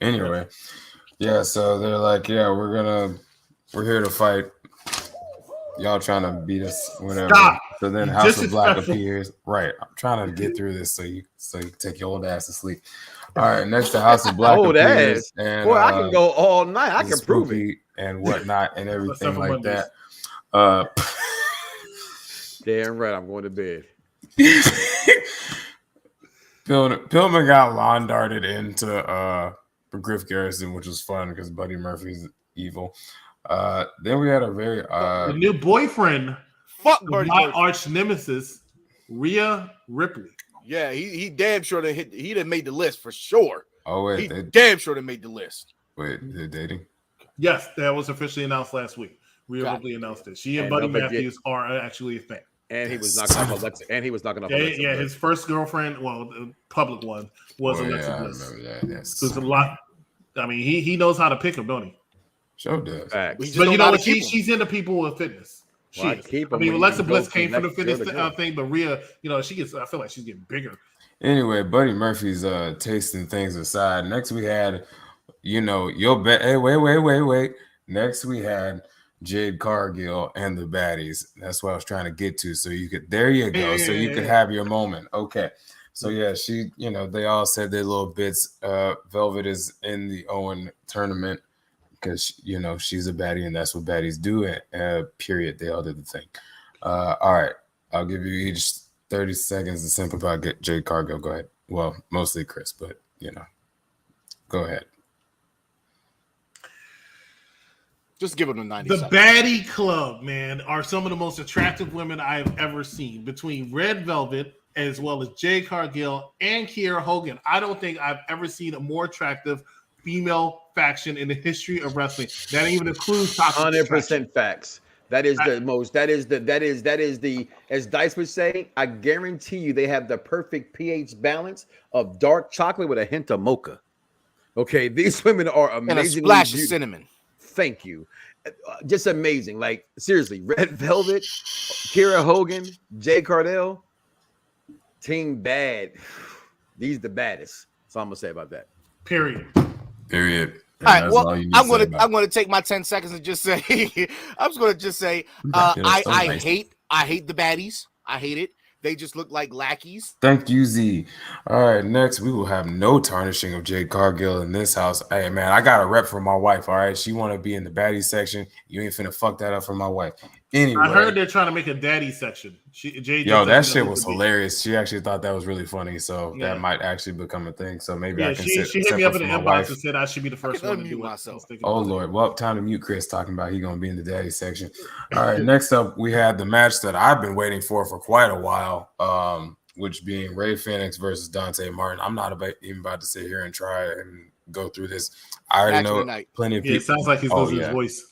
Anyway, yeah, so they're like, yeah, we're here to fight. Y'all trying to beat us, whatever. Stop. So then House of Black appears. Right. I'm trying to get through this so you take your old ass to sleep. All right, next to House of Black appears. And, boy, I can go all night. I can prove it. And whatnot and everything like that. Damn right, I'm going to bed. Pillman got lawn darted into Griff Garrison, which was fun because Buddy Murphy's evil. Then we had a very the new boyfriend. Fuck Buddy my Murphy. arch nemesis, Rhea Ripley. Yeah, he damn sure he done made the list for sure. Oh wait, he damn sure done made the list. Wait, they're dating? Yes, that was officially announced last week. Rhea Ripley announced it. She and Buddy Matthews are actually a thing. And he was knocking off Alexa. And he was knocking off Alexa. Yeah, his first girlfriend, well, the public one, was Alexa Bliss. I remember that. Yes. So it's a lot. I mean, he knows how to pick him, don't he? Sure does. But you know what? She's into people with fitness. Well, Alexa Bliss came from the fitness thing, but Rhea, you know, I feel like she's getting bigger. Anyway, Buddy Murphy's tasting things aside. Next we had, you know, wait. Next we had Jade Cargill and the baddies. That's what I was trying to get to. So you could, there you go. So you could have your moment. Okay. So yeah, she, you know, they all said their little bits. Velvet is in the Owen tournament because, you know, she's a baddie and that's what baddies do. Period. They all did the thing. All right. I'll give you each 30 seconds to simp about Jade Cargill. Go ahead. Well, mostly Chris, but, you know, go ahead. Just give them a 90 The seconds. Baddie Club, man, are some of the most attractive women I have ever seen. Between Red Velvet, as well as Jade Cargill and Kiera Hogan, I don't think I've ever seen a more attractive female faction in the history of wrestling. That even includes 100% facts. That is the most. That is the. As Dice would say, I guarantee you, they have the perfect pH balance of dark chocolate with a hint of mocha. Okay, these women are amazing. And a splash of cinnamon. Thank you. just amazing. Like seriously, Red Velvet, Kira Hogan, Jay Cardell, Team Bad. These the baddest. That's all I'm gonna say about that. Period. All right. Well, I'm gonna take my 10 seconds and just say I'm just gonna just say I hate the baddies. I hate it. They just look like lackeys. Thank you, Z. All right, next we will have no tarnishing of Jade Cargill in this house. Hey man, I got a rep for my wife. All right, she want to be in the baddie section. You ain't finna fuck that up for my wife. Anyway, I heard they're trying to make a daddy section. That shit was hilarious. She actually thought that was really funny, so that might actually become a thing. So maybe I can. She hit me up in the inbox and said I should be the first one to do myself. Oh Lord, well, time to mute Chris talking about he gonna be in the daddy section. All right, next up we had the match that I've been waiting for quite a while, which being Rey Fenix versus Dante Martin. I'm not even about to sit here and try and go through this. I already know plenty of people. It sounds like he's losing his voice.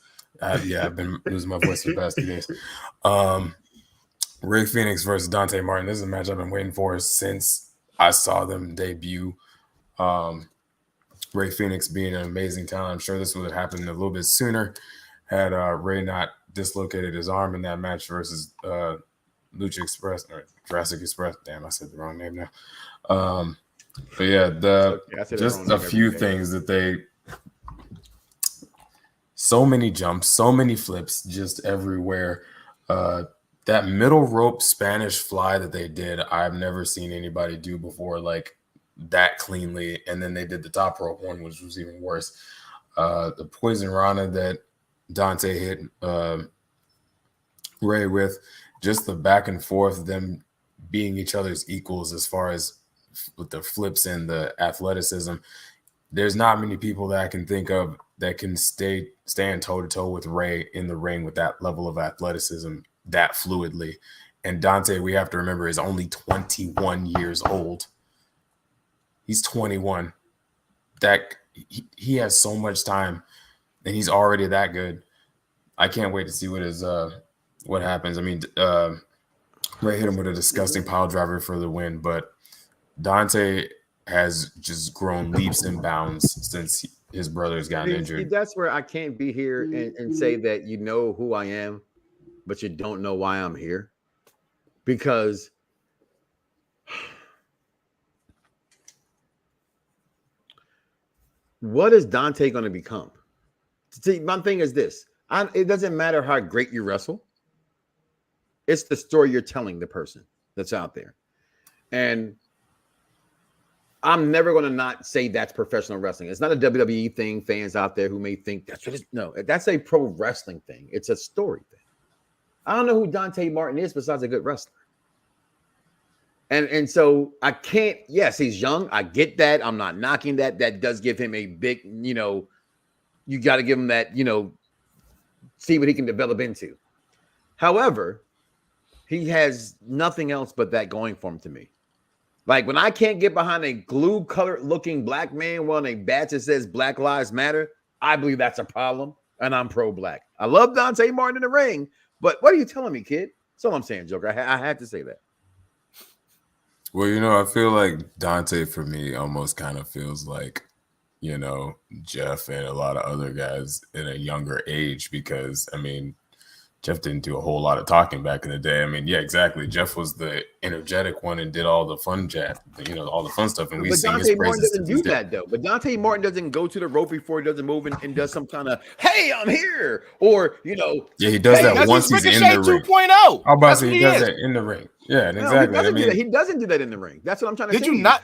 I've been losing my voice for the past 2 days. Rey Fenix versus Dante Martin. This is a match I've been waiting for since I saw them debut. Rey Fenix being an amazing talent. I'm sure this would have happened a little bit sooner had Rey not dislocated his arm in that match versus Lucha Express or Jurassic Express. Damn, I said the wrong name now. But yeah, just a few things that they. So many jumps, so many flips, just everywhere. That middle rope Spanish fly that they did, I've never seen anybody do before, like that cleanly. And then they did the top rope one, which was even worse. The Poison Rana that Dante hit Rey with, just the back and forth, them being each other's equals as far as with the flips and the athleticism. There's not many people that I can think of that can stand toe-to-toe with Rey in the ring with that level of athleticism that fluidly. And Dante, we have to remember, is only 21 years old. He's 21. He has so much time, and he's already that good. I can't wait to see what happens. I mean, Rey hit him with a disgusting pile driver for the win, but Dante has just grown leaps and bounds since his brother's gotten injured. That's where I can't be here and say that you know who I am, but you don't know why I'm here. Because what is Dante going to become? See, my thing is this. It doesn't matter how great you wrestle. It's the story you're telling the person that's out there. And I'm never going to not say that's professional wrestling. It's not a WWE thing, fans out there who may think that's what it is. No, that's a pro wrestling thing. It's a story thing. I don't know who Dante Martin is besides a good wrestler. And so I can't, yes, he's young. I get that. I'm not knocking that. That does give him a big, you got to give him that, see what he can develop into. However, he has nothing else but that going for him to me. Like when I can't get behind a glue colored looking black man wearing a badge that says Black Lives Matter, I believe that's a problem, and I'm pro-black. I love Dante Martin in the ring, but what are you telling me, kid? That's all I'm saying, Joker. I had to say that. Well, I feel like Dante for me almost kind of feels like, Jeff and a lot of other guys in a younger age because, Jeff didn't do a whole lot of talking back in the day. Yeah, exactly. Jeff was the energetic one and did all the fun chat, all the fun stuff. And we sing his praises. But Dante Martin doesn't do that, though. But Dante Martin doesn't go to the rope before he doesn't move and does some kind of, hey, I'm here. Or, Yeah, he does that once he's in the ring. 2.0. I'm about to say he does that in the ring. Yeah, exactly. He doesn't do that in the ring. That's what I'm trying to say.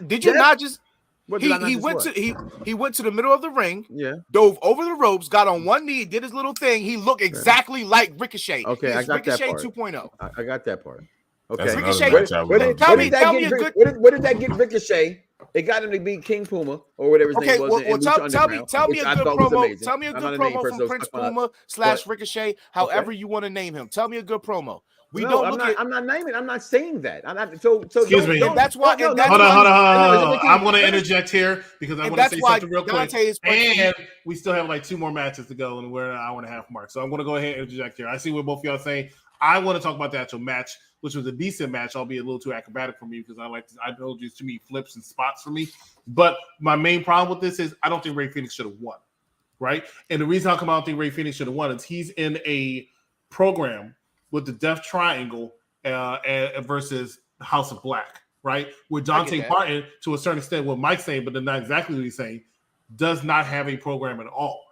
Did you not just... He went to the middle of the ring, dove over the ropes, got on one knee, did his little thing. He looked exactly like Ricochet. Okay, I got Ricochet that part. 2.0. I got that part. Okay, Ricochet. What did that get Ricochet? It got him to be King Puma or whatever his name was. Tell me a good promo. Tell me a good promo from Prince Puma / Ricochet. However you want to name him. Tell me a good promo. I'm not naming. I'm not saying that. Excuse me. That's why. Hold on. I'm going to interject here because I want to say something real quick. And we still have like 2 more matches to go, and we're at an hour and a half mark. So I'm going to go ahead and interject here. I see what both of y'all saying. I want to talk about the actual match, which was a decent match, albeit a little too acrobatic for me because I told you it's too many flips and spots for me. But my main problem with this is I don't think Rey Fenix should have won. right? And the reason how come I don't think Rey Fenix should have won is he's in a program with the Death Triangle versus House of Black, right? With Dante Martin, to a certain extent, what Mike's saying, but not exactly what he's saying, does not have a program at all.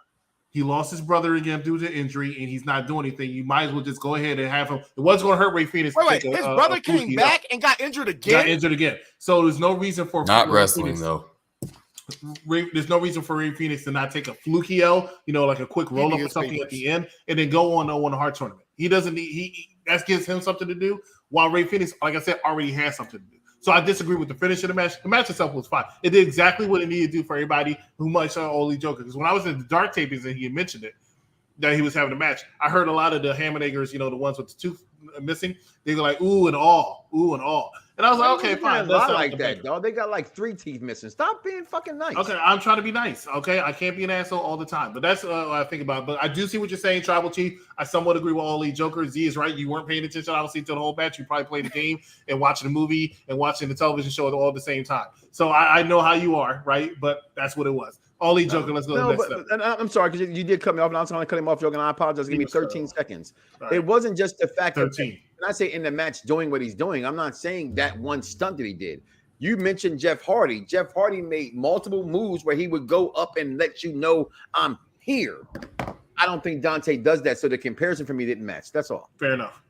He lost his brother again due to injury, and he's not doing anything. You might as well just go ahead and have him. It wasn't going to hurt Rey Fenix. Wait, his brother came back and got injured again? So there's no reason for not wrestling, though. There's no reason for Rey Fenix to not take a fluky L, like a quick roll up or something at the end, and then go on the Heart tournament. He doesn't need that gives him something to do, while Rey Fenix, like I said, already has something to do. So I disagree with the finish of the match. The match itself was fine. It did exactly what it needed to do for everybody who might saw Ole Joker. Because when I was in the dark tapings and he had mentioned it, that he was having a match, I heard a lot of the Hammerniggers, the ones with the tooth missing, they were like, ooh and all. And I was like, okay, fine. That's like that, dog. They got like 3 teeth missing. Stop being fucking nice. Okay, I'm trying to be nice. Okay, I can't be an asshole all the time. But that's what I think about. But I do see what you're saying, Tribal Chief. I somewhat agree with Ole Joker. Z is right. You weren't paying attention, obviously, to the whole match. You probably played the game and watching the movie and watching the television show all at the same time. So I know how you are, right? But that's what it was. Ole Joker, let's go to the next step. And I'm sorry, because you did cut me off, and I was trying to cut him off, Joker, and I apologize. Give me 13 seconds. Right. It wasn't just the fact 13. When I say in the match doing what he's doing, I'm not saying that one stunt that he did. You mentioned Jeff Hardy. Jeff Hardy made multiple moves where he would go up and let you know I'm here. I don't think Dante does that, so the comparison for me didn't match. That's all. Fair enough.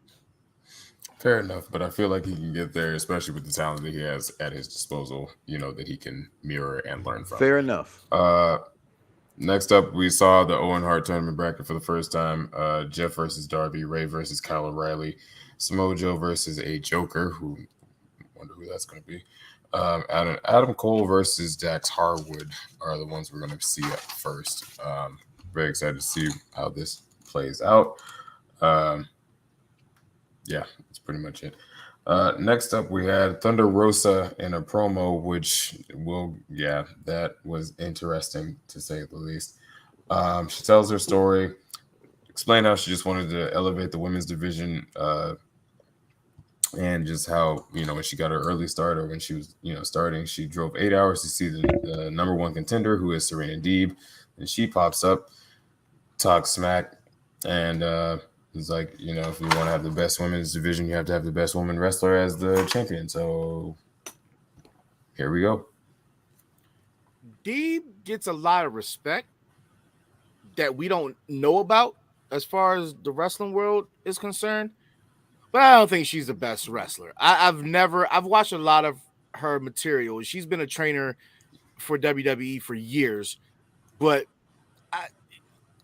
But I feel like he can get there, especially with the talent that he has at his disposal, that he can mirror and learn from. Fair enough. Next up, we saw the Owen Hart tournament bracket for the first time. Jeff versus Darby, Ray versus Kyle O'Reilly, Samoa Joe versus a Joker, who I wonder who that's going to be. Adam Cole versus Dax Harwood are the ones we're going to see up first. Very excited to see how this plays out. Yeah, that's pretty much it. Next up, we had Thunder Rosa in a promo, which that was interesting to say the least. She tells her story, explained how she just wanted to elevate the women's division, and just how, when she got her early start, or when she was, starting, she drove 8 hours to see the number one contender, who is Serena Deeb. And she pops up, talks smack, and he's like, if you want to have the best women's division, you have to have the best woman wrestler as the champion. So here we go. Deeb gets a lot of respect that we don't know about as far as the wrestling world is concerned, but I don't think she's the best wrestler. I've watched a lot of her material. She's been a trainer for WWE for years, but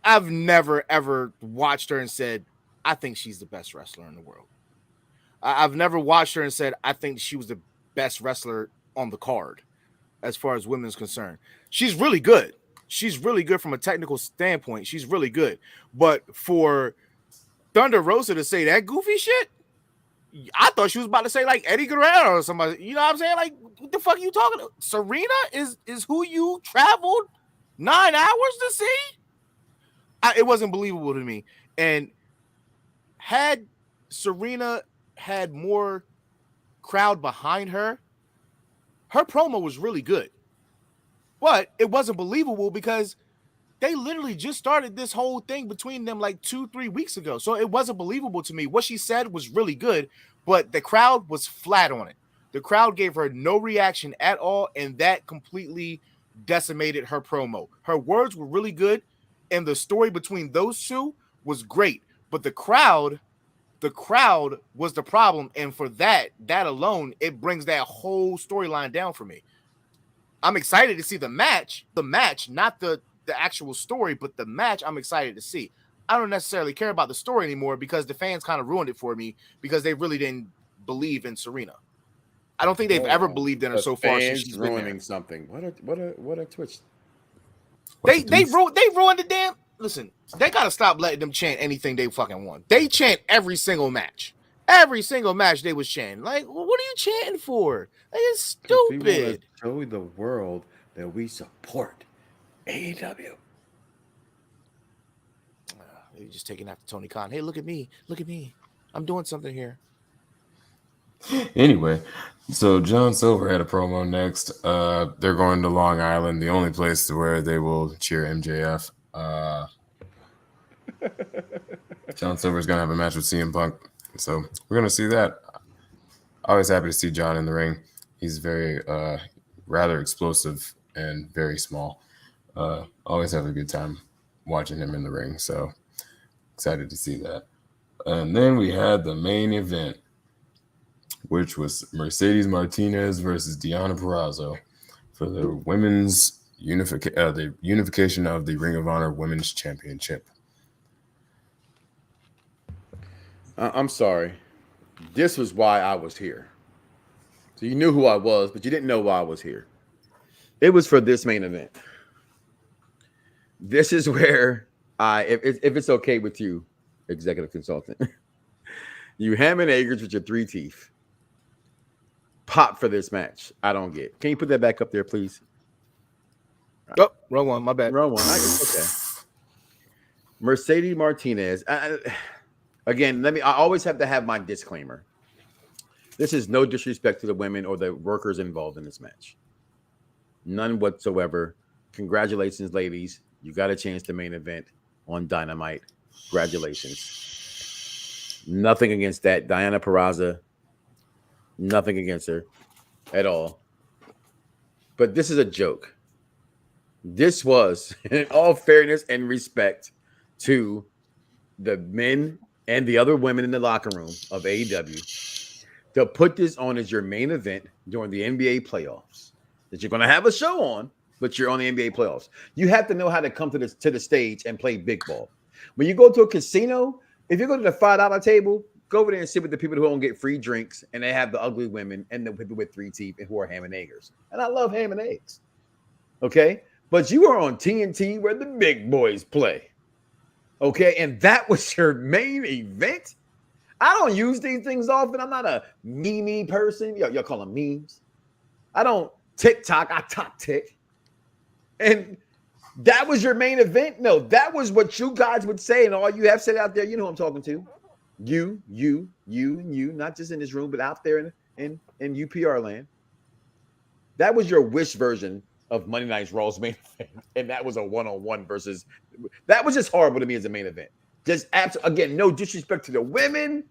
I've never ever watched her and said, I think she's the best wrestler in the world. I've never watched her and said, I think she was the best wrestler on the card as far as women's concerned. She's really good. She's really good from a technical standpoint. She's really good. But for Thunder Rosa to say that goofy shit, I thought she was about to say like Eddie Guerrero or somebody. You know what I'm saying? Like, what the fuck are you talking about? Serena is who you traveled 9 hours to see? It wasn't believable to me. And had Serena had more crowd behind her, her promo was really good. But it wasn't believable because they literally just started this whole thing between them like 2-3 weeks ago. So it wasn't believable to me. What she said was really good, but the crowd was flat on it. The crowd gave her no reaction at all, and that completely decimated her promo. Her words were really good, and the story between those two was great. But the crowd was the problem, and for that alone, it brings that whole storyline down for me. I'm excited to see the match, not the actual story, but the match I'm excited to see. I don't necessarily care about the story anymore because the fans kind of ruined it for me because they really didn't believe in Serena. I don't think they've ever believed in her so far since she's been ruining there. something. What a twitch. They ruined the damn. Listen, they gotta stop letting them chant anything they fucking want. They chant every single match. Every single match they was chanting. Like, what are you chanting for? Like, it's stupid. We want to show the world that we support AEW. You're just taking after Tony Khan. Hey, look at me. I'm doing something here. Anyway, so John Silver had a promo next. They're going to Long Island, the only place where they will cheer MJF. John Silver's gonna have a match with CM Punk, so we're gonna see that. Always happy to see John in the ring. He's very rather explosive and very small. Always have a good time watching him in the ring, so excited to see that. And then we had the main event, which was Mercedes Martinez versus Deonna Purrazzo for the women's the unification of the Ring of Honor Women's Championship. I'm sorry. This was why I was here. So you knew who I was, but you didn't know why I was here. It was for this main event. This is where if it's okay with you, executive consultant, you ham and eggers with your 3 teeth. Pop for this match. I don't get. Can you put that back up there, please? Oh, wrong one. My bad. Wrong one. Okay. Mercedes Martinez. Again, I always have to have my disclaimer. This is no disrespect to the women or the workers involved in this match. None whatsoever. Congratulations, ladies. You got a chance to main event on Dynamite. Congratulations. Nothing against that. Deonna Purrazzo. Nothing against her at all. But this is a joke. This was, in all fairness and respect to the men and the other women in the locker room of AEW, to put this on as your main event during the NBA playoffs. That you're going to have a show on, but you're on the NBA playoffs. You have to know how to come to the stage and play big ball. When you go to a casino, if you go to the $5 table, go over there and sit with the people who don't get free drinks, and they have the ugly women and the people with 3 teeth and who are ham and eggers. And I love ham and eggs. Okay? But you are on TNT where the big boys play. Okay? And that was your main event? I don't use these things often. I'm not a meme person. Y'all call them memes. I don't TikTok. I talk tick. And that was your main event? No, that was what you guys would say. And all you have said out there, you know who I'm talking to. You, not just in this room, but out there in UPR land. That was your wish version of Monday Night Raw's main event. And that was a one-on-one versus. That was just horrible to me as a main event. Just again, no disrespect to the women.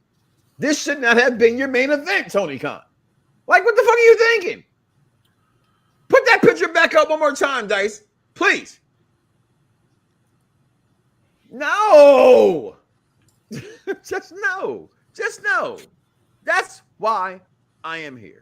This should not have been your main event, Tony Khan. Like, what the fuck are you thinking? Put that picture back up one more time, Dice. Please. No. Just no. That's why I am here.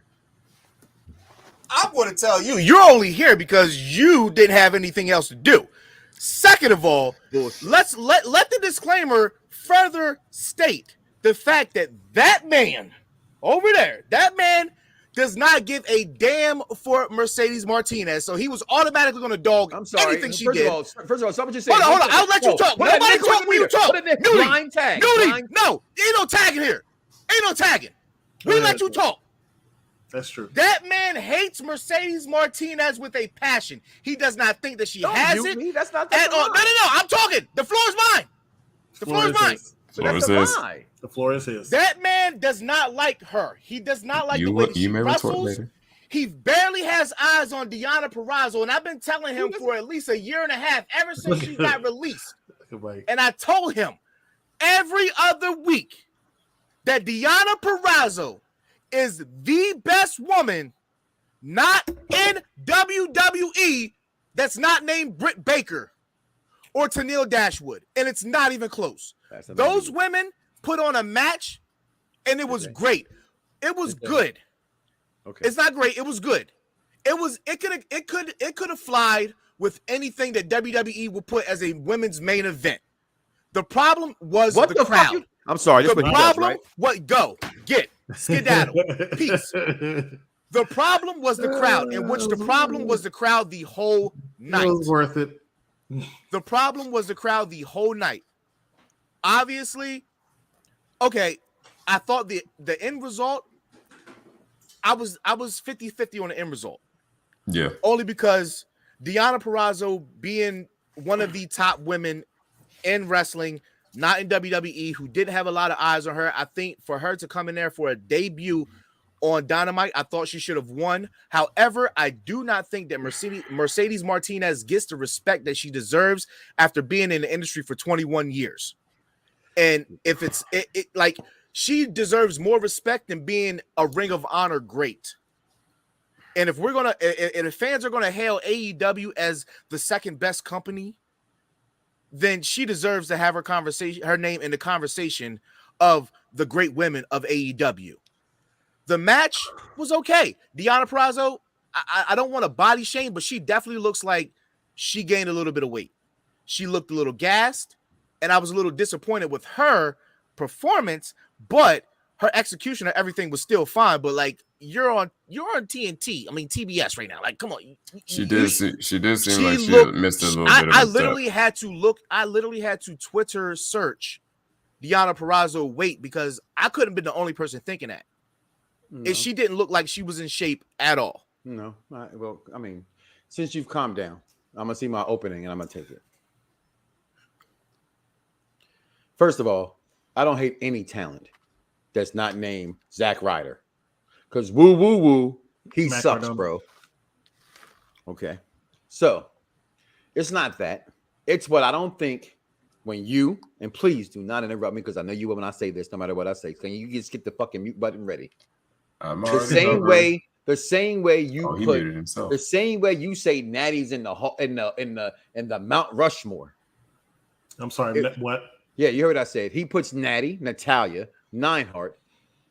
I'm going to tell you, you're only here because you didn't have anything else to do. Second of all, let's let the disclaimer further state the fact that man over there, that man does not give a damn for Mercedes Martinez, so he was automatically going to dog anything she did. First of all, somebody just said. Hold on, I'll let you talk. Nobody talk when you talk. Blind tag. No, ain't no tagging here. Ain't no tagging. We let you talk. That's true. That man hates Mercedes Martinez with a passion. He does not think that she has it. Me. That's not at all. No. I'm talking. The floor is mine. The floor is mine. So that's a lie. The floor is his. That man does not like her. He does not like the way she wrestles. He barely has eyes on Deonna Purrazzo, and I've been telling him for at least a year and a half, ever since she got released. And I told him every other week that Deonna Purrazzo is the best woman not in WWE that's not named Britt Baker or Tennille Dashwood, and it's not even close. Those women put on a match, and it was great. It was good. Okay, it's not great. It was good. It could have flied with anything that WWE would put as a women's main event. The problem was the crowd. I'm sorry. The problem, what go get skedaddle peace. The problem was the crowd, in which the problem was the crowd the whole night. It was worth it. The problem was the crowd the whole night. Obviously, okay, I thought the end result, I was 50-50 on the end result. Yeah. Only because Deonna Purrazzo, being one of the top women in wrestling, not in WWE, who didn't have a lot of eyes on her, I think for her to come in there for a debut on Dynamite. I thought she should have won. However, I do not think that Mercedes Martinez gets the respect that she deserves after being in the industry for 21 years. And if it's like she deserves more respect than being a Ring of Honor great. And if if fans are gonna hail AEW as the second best company, then she deserves to have her name in the conversation of the great women of AEW. The match was okay. Deonna Purrazzo, I don't want to body shame, but she definitely looks like she gained a little bit of weight. She looked a little gassed, and I was a little disappointed with her performance, but her execution of everything was still fine. But like you're on TNT, I mean TBS right now. Like, come on. She did seem like she missed a little bit of I literally had to Twitter search Deonna Purrazzo weight because I couldn't have been the only person thinking that. No. And she didn't look like she was in shape at all. No. Well, I mean, since you've calmed down, I'm going to see my opening and I'm going to take it. First of all, I don't hate any talent that's not named Zack Ryder. Because woo, he sucks, bro. Okay. So, it's not that. It's what I don't think when you, and please do not interrupt me because I know you will when I say this, no matter what I say. Can you just get the fucking mute button ready? The same way you say Natty's in the Mount Rushmore. I'm sorry, what? Yeah, you heard what I said. He puts Natty, Natalya, Neidhart,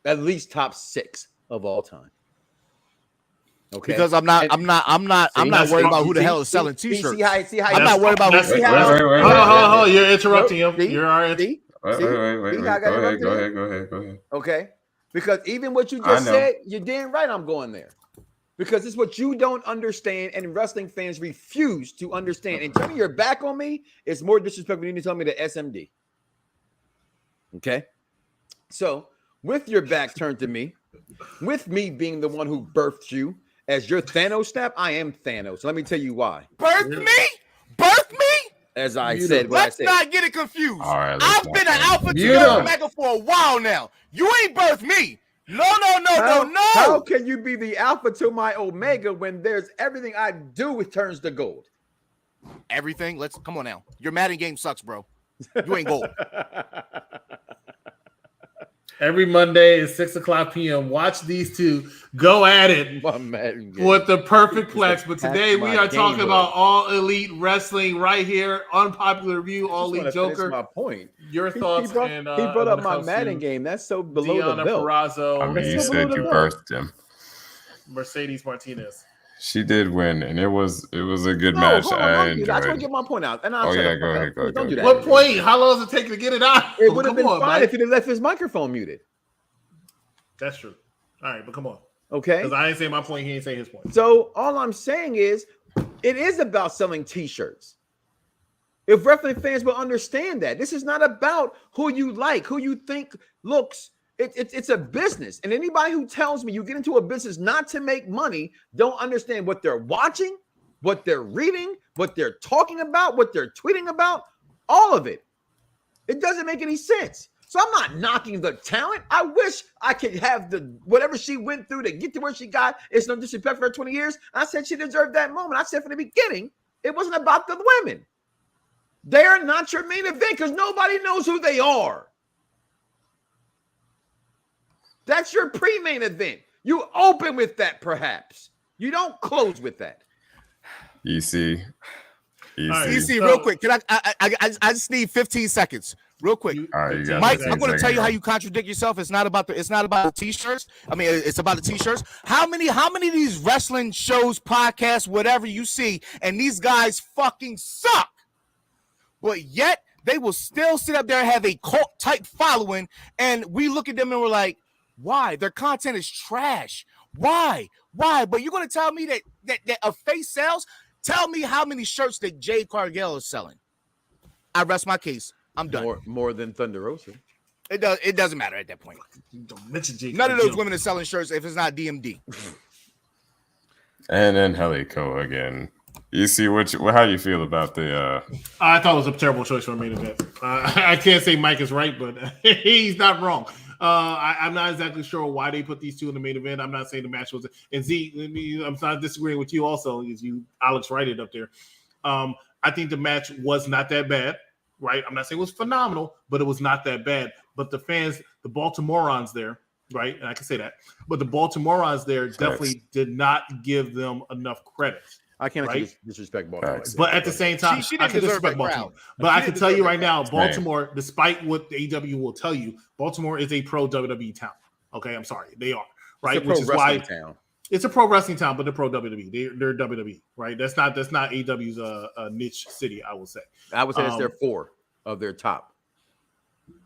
at least top 6 of all time. Okay, because I'm not worried about who the hell is selling T-shirts. See how I'm not worried about who. Hold, you're interrupting him. You're all right. Wait. Go ahead. Okay. Because even what you just said, you're damn right I'm going there. Because it's what you don't understand and wrestling fans refuse to understand. And turning your back on me is more disrespectful than you tell me the SMD. Okay? So, with your back turned to me, with me being the one who birthed you as your Thanos snap, I am Thanos. Let me tell you why. Birthed me? As I said, let's not get it confused. All right, I've been an Alpha to Omega for a while now. You ain't birthed me. No. How can you be the Alpha to my Omega when there's everything I do it turns to gold? Everything? Come on now. Your Madden game sucks, bro. You ain't gold. Every Monday at 6:00 p.m. Watch these two go at it with the perfect plex. But today we are talking about All Elite Wrestling right here. Unpopular review, All Elite Joker. My point. Your thoughts? He brought up my Madden game. That's so below the belt. Purrazzo. I mean, you said you birthed him. Mercedes Martinez. She did win, and it was a good match. I just want to get my point out. And go ahead. Don't do that. What point? How long does it take to get it out? It would have been fine if he left his microphone muted. That's true. All right, but come on. Okay. Because I ain't saying my point, he ain't saying his point. So all I'm saying is, it is about selling T-shirts. If wrestling fans will understand that, this is not about who you like, who you think looks. It's a business, and anybody who tells me you get into a business not to make money don't understand what they're watching, what they're reading, what they're talking about, what they're tweeting about, all of it. It doesn't make any sense. So I'm not knocking the talent. I wish I could have whatever she went through to get to where she got. It's no disrespect for her 20 years. I said she deserved that moment. I said from the beginning, it wasn't about the women. They're not your main event because nobody knows who they are. That's your pre-main event. You open with that, perhaps. You don't close with that. EC, real quick. Can I just need 15 seconds, real quick. All right, Mike, I'm going to tell you how you contradict yourself. It's not about the t-shirts. I mean, it's about the t-shirts. How many of these wrestling shows, podcasts, whatever you see, and these guys fucking suck, but yet they will still sit up there and have a cult type following, and we look at them and we're like, why? Their content is trash. Why? But you're going to tell me that a face sells? Tell me how many shirts that Jade Cargill is selling. I rest my case. I'm done. More than Thunder Rosa. It doesn't matter at that point. None of those women are selling shirts if it's not DMD. And then Helico again. You see how you feel about the I thought it was a terrible choice for a main event. I can't say Mike is right, but he's not wrong. I'm not exactly sure why they put these two in the main event. I'm not saying the match was. And Z, I'm not disagreeing with you. Also, as you Alex write it up there. I think the match was not that bad. Right, I'm not saying it was phenomenal, but it was not that bad. But the fans, the Baltimoreans there, right, and I can say that, but the Baltimoreans there definitely did not give them enough credit. I can't disrespect Baltimore. But at the same time, she I didn't can deserve disrespect that Baltimore. crowd. But I can tell you right now, Baltimore, despite what the AEW will tell you, Baltimore is a pro WWE town. Okay, I'm sorry, they are right, which is why town. It's a pro wrestling town, but they're pro WWE. They're WWE, right? That's not AEW's niche city. I would say. I would say that's their 4 of their top.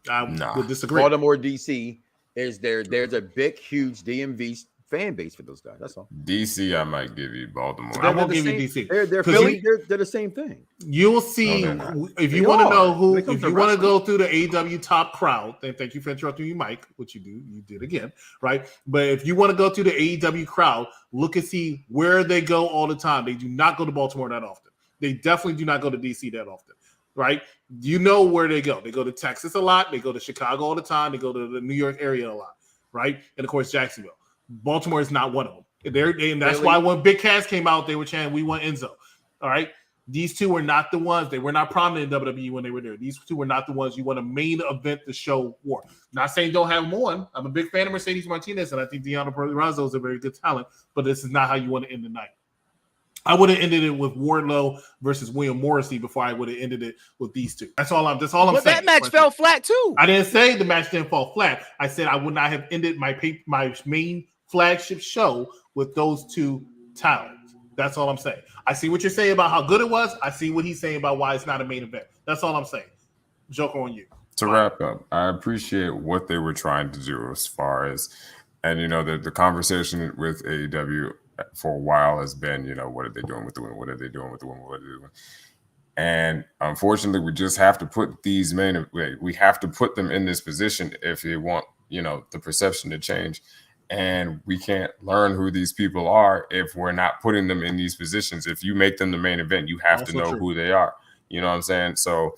I would disagree. Baltimore, DC is there's a big, huge DMV fan base for those guys. That's all. DC, I might give you. Baltimore, I won't give you DC. They're Philly. They're the same thing. You'll see if you want to know who. If you want to go through the AEW top crowd, then thank you for interrupting me, Mike. Which you did again, right? But if you want to go through the AEW crowd, look and see where they go all the time. They do not go to Baltimore that often. They definitely do not go to DC that often. Right? You know where they go. They go to Texas a lot. They go to Chicago all the time. They go to the New York area a lot. Right? And of course, Jacksonville. Baltimore is not one of them. And that's why when Big Cass came out, they were chanting, "We want Enzo." All right? These two were not the ones. They were not prominent in WWE when they were there. These two were not the ones you want to main event the show for. Not saying don't have them on. I'm a big fan of Mercedes Martinez, and I think Deonna Purrazzo is a very good talent, but this is not how you want to end the night. I would have ended it with Wardlow versus William Morrissey before I would have ended it with these two. That's all I'm saying. But that match fell flat too. I didn't say the match didn't fall flat. I said I would not have ended my main flagship show with those two talents. That's all I'm saying. I see what you're saying about how good it was. I see what he's saying about why it's not a main event. That's all I'm saying. Joker on you. To wrap up, I appreciate what they were trying to do as far as, and the conversation with AEW for a while has been, what are they doing with the women? What are they doing with the women? What are they doing? And unfortunately, we just have to put these men. We have to put them in this position if you want, the perception to change. And we can't learn who these people are if we're not putting them in these positions. If you make them the main event, you have to know who they are. You know what I'm saying? So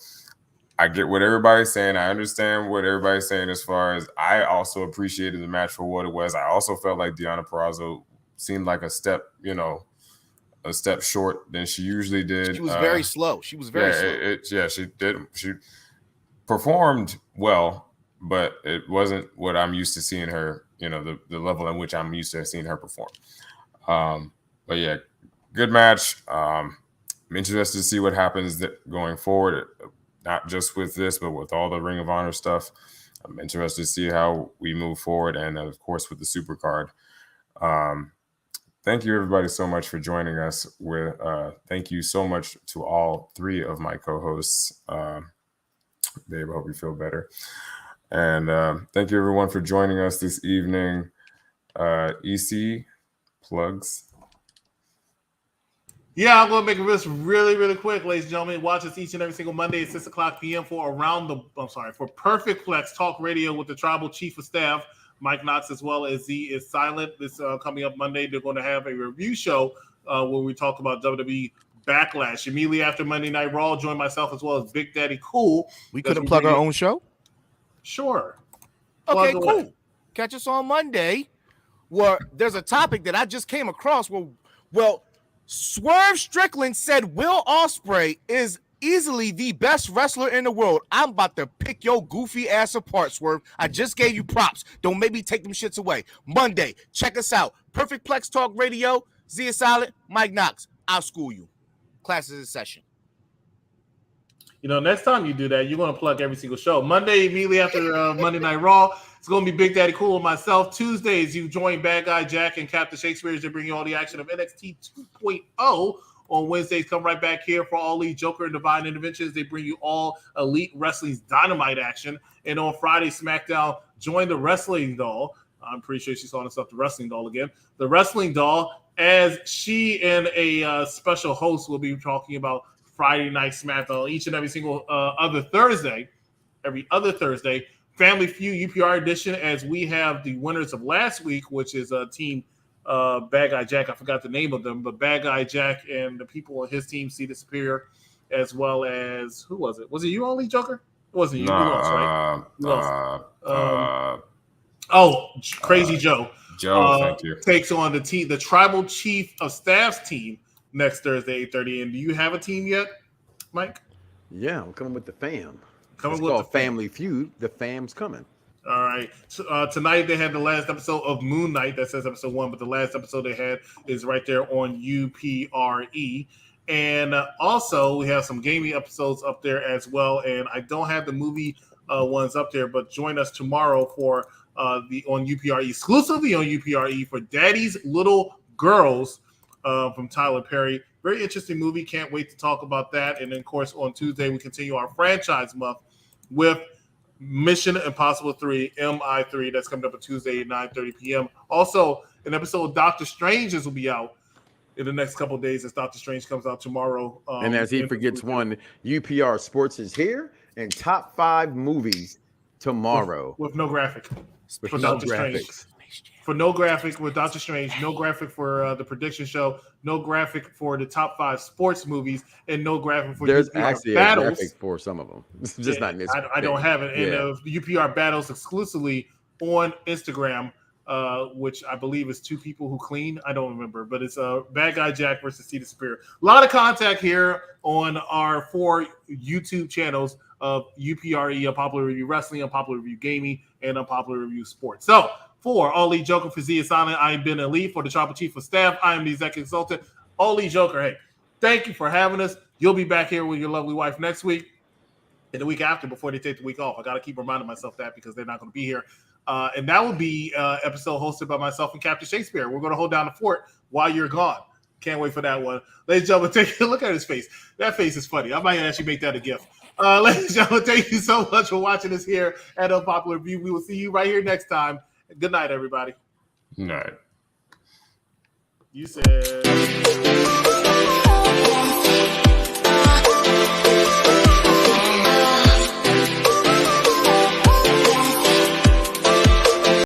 I get what everybody's saying. I understand what everybody's saying as far as I also appreciated the match for what it was. I also felt like Deonna Purrazzo seemed like a step short than she usually did. She was very slow. She was very slow. She did. She performed well, but it wasn't what I'm used to seeing her, the level in which I'm used to seeing her perform. But yeah, good match. I'm interested to see what happens going forward, not just with this, but with all the Ring of Honor stuff. I'm interested to see how we move forward, and of course with the Super Card. Thank you, everybody, so much for joining us. Thank you so much to all 3 of my co-hosts. Babe, I hope you feel better. And thank you, everyone, for joining us this evening. EC, plugs. Yeah, I'm going to make this really, really quick, ladies and gentlemen. Watch us each and every single Monday at 6 o'clock p.m. for Perfect Flex Talk Radio with the Tribal Chief of Staff, Mike Knox, as well as Z is Silent. This coming up Monday, they're going to have a review show where we talk about WWE Backlash. Immediately after Monday Night Raw, join myself as well as Big Daddy Cool. We couldn't plug our own show? Sure. Okay, cool. Catch us on Monday where there's a topic that I just came across where, Swerve Strickland said Will Ospreay is easily the best wrestler in the world. I'm about to pick your goofy ass apart, Swerve. I just gave you props. Don't make me take them shits away. Monday, check us out. Perfect Plex Talk Radio, Z is Silent, Mike Knox. I'll school you. Class is in session. Next time you do that, you're going to plug every single show. Monday, immediately after Monday Night Raw, it's going to be Big Daddy Cool and myself. Tuesdays, you join Bad Guy Jack and Captain Shakespeare to bring you all the action of NXT 2.0. On Wednesdays, come right back here for All Elite Joker and Divine Interventions. They bring you all Elite Wrestling's Dynamite action. And on Friday, SmackDown, join the Wrestling Doll. I'm pretty sure she's calling herself the Wrestling Doll again. The Wrestling Doll, as she and a special host will be talking about Friday Night SmackDown each and every single other Thursday. Every other Thursday. Family Feud UPR edition, as we have the winners of last week, which is a team Bad Guy Jack. I forgot the name of them, but Bad Guy Jack and the people on his team, See the Superior, as well as, who was it? Was it you only, Joker? It wasn't you. You lost, right? You lost. Oh, Crazy Joe. Joe, thank you. Takes on the tribal chief of staff's team next Thursday, 8:30. And do you have a team yet, Mike? Yeah, I'm coming with the fam. Coming It's with called the fam. Family Feud. The fam's coming. All right. So, tonight they had the last episode of Moon Knight. That says episode 1, but the last episode they had is right there on UPRE. And also we have some gaming episodes up there as well. And I don't have the movie ones up there, but join us tomorrow for on UPRE, exclusively on UPRE for Daddy's Little Girls from Tyler Perry. Very interesting movie. Can't wait to talk about that. And then, of course, on Tuesday we continue our franchise month with Mission Impossible 3, MI3. That's coming up on Tuesday at 9:30 p.m. Also, an episode of Doctor Strange's will be out in the next couple of days as Doctor Strange comes out tomorrow. And as he forgets one, UPR Sports is here and top 5 movies tomorrow. With no graphic. With For no Doctor Strange. graphics. For no graphic with Doctor Strange, no graphic for the prediction show, no graphic for the top 5 sports movies, and no graphic for There's UPR actually battles. a graphic for some of them. It's just not in this. I don't have it. And Yeah. UPR battles exclusively on Instagram, which I believe is 2 people who clean. I don't remember, but it's Bad Guy Jack versus Cedar Superior. A lot of contact here on our 4 YouTube channels of UPRE, Unpopular Review Wrestling, Unpopular Review Gaming, and Unpopular Review Sports. So, for Ali Joker, for Zia Sana, I am Ben Ali. For the Tribal Chief of Staff, I am the Executive Consultant, Ali Joker. Hey, thank you for having us. You'll be back here with your lovely wife next week and the week after before they take the week off. I got to keep reminding myself that because they're not going to be here. And that will be episode hosted by myself and Captain Shakespeare. We're going to hold down the fort while you're gone. Can't wait for that one. Ladies and gentlemen, take a look at his face. That face is funny. I might actually make that a gift. Ladies and gentlemen, thank you so much for watching us here at Unpopular Review. We will see you right here next time. Good night, everybody. Good night. You said...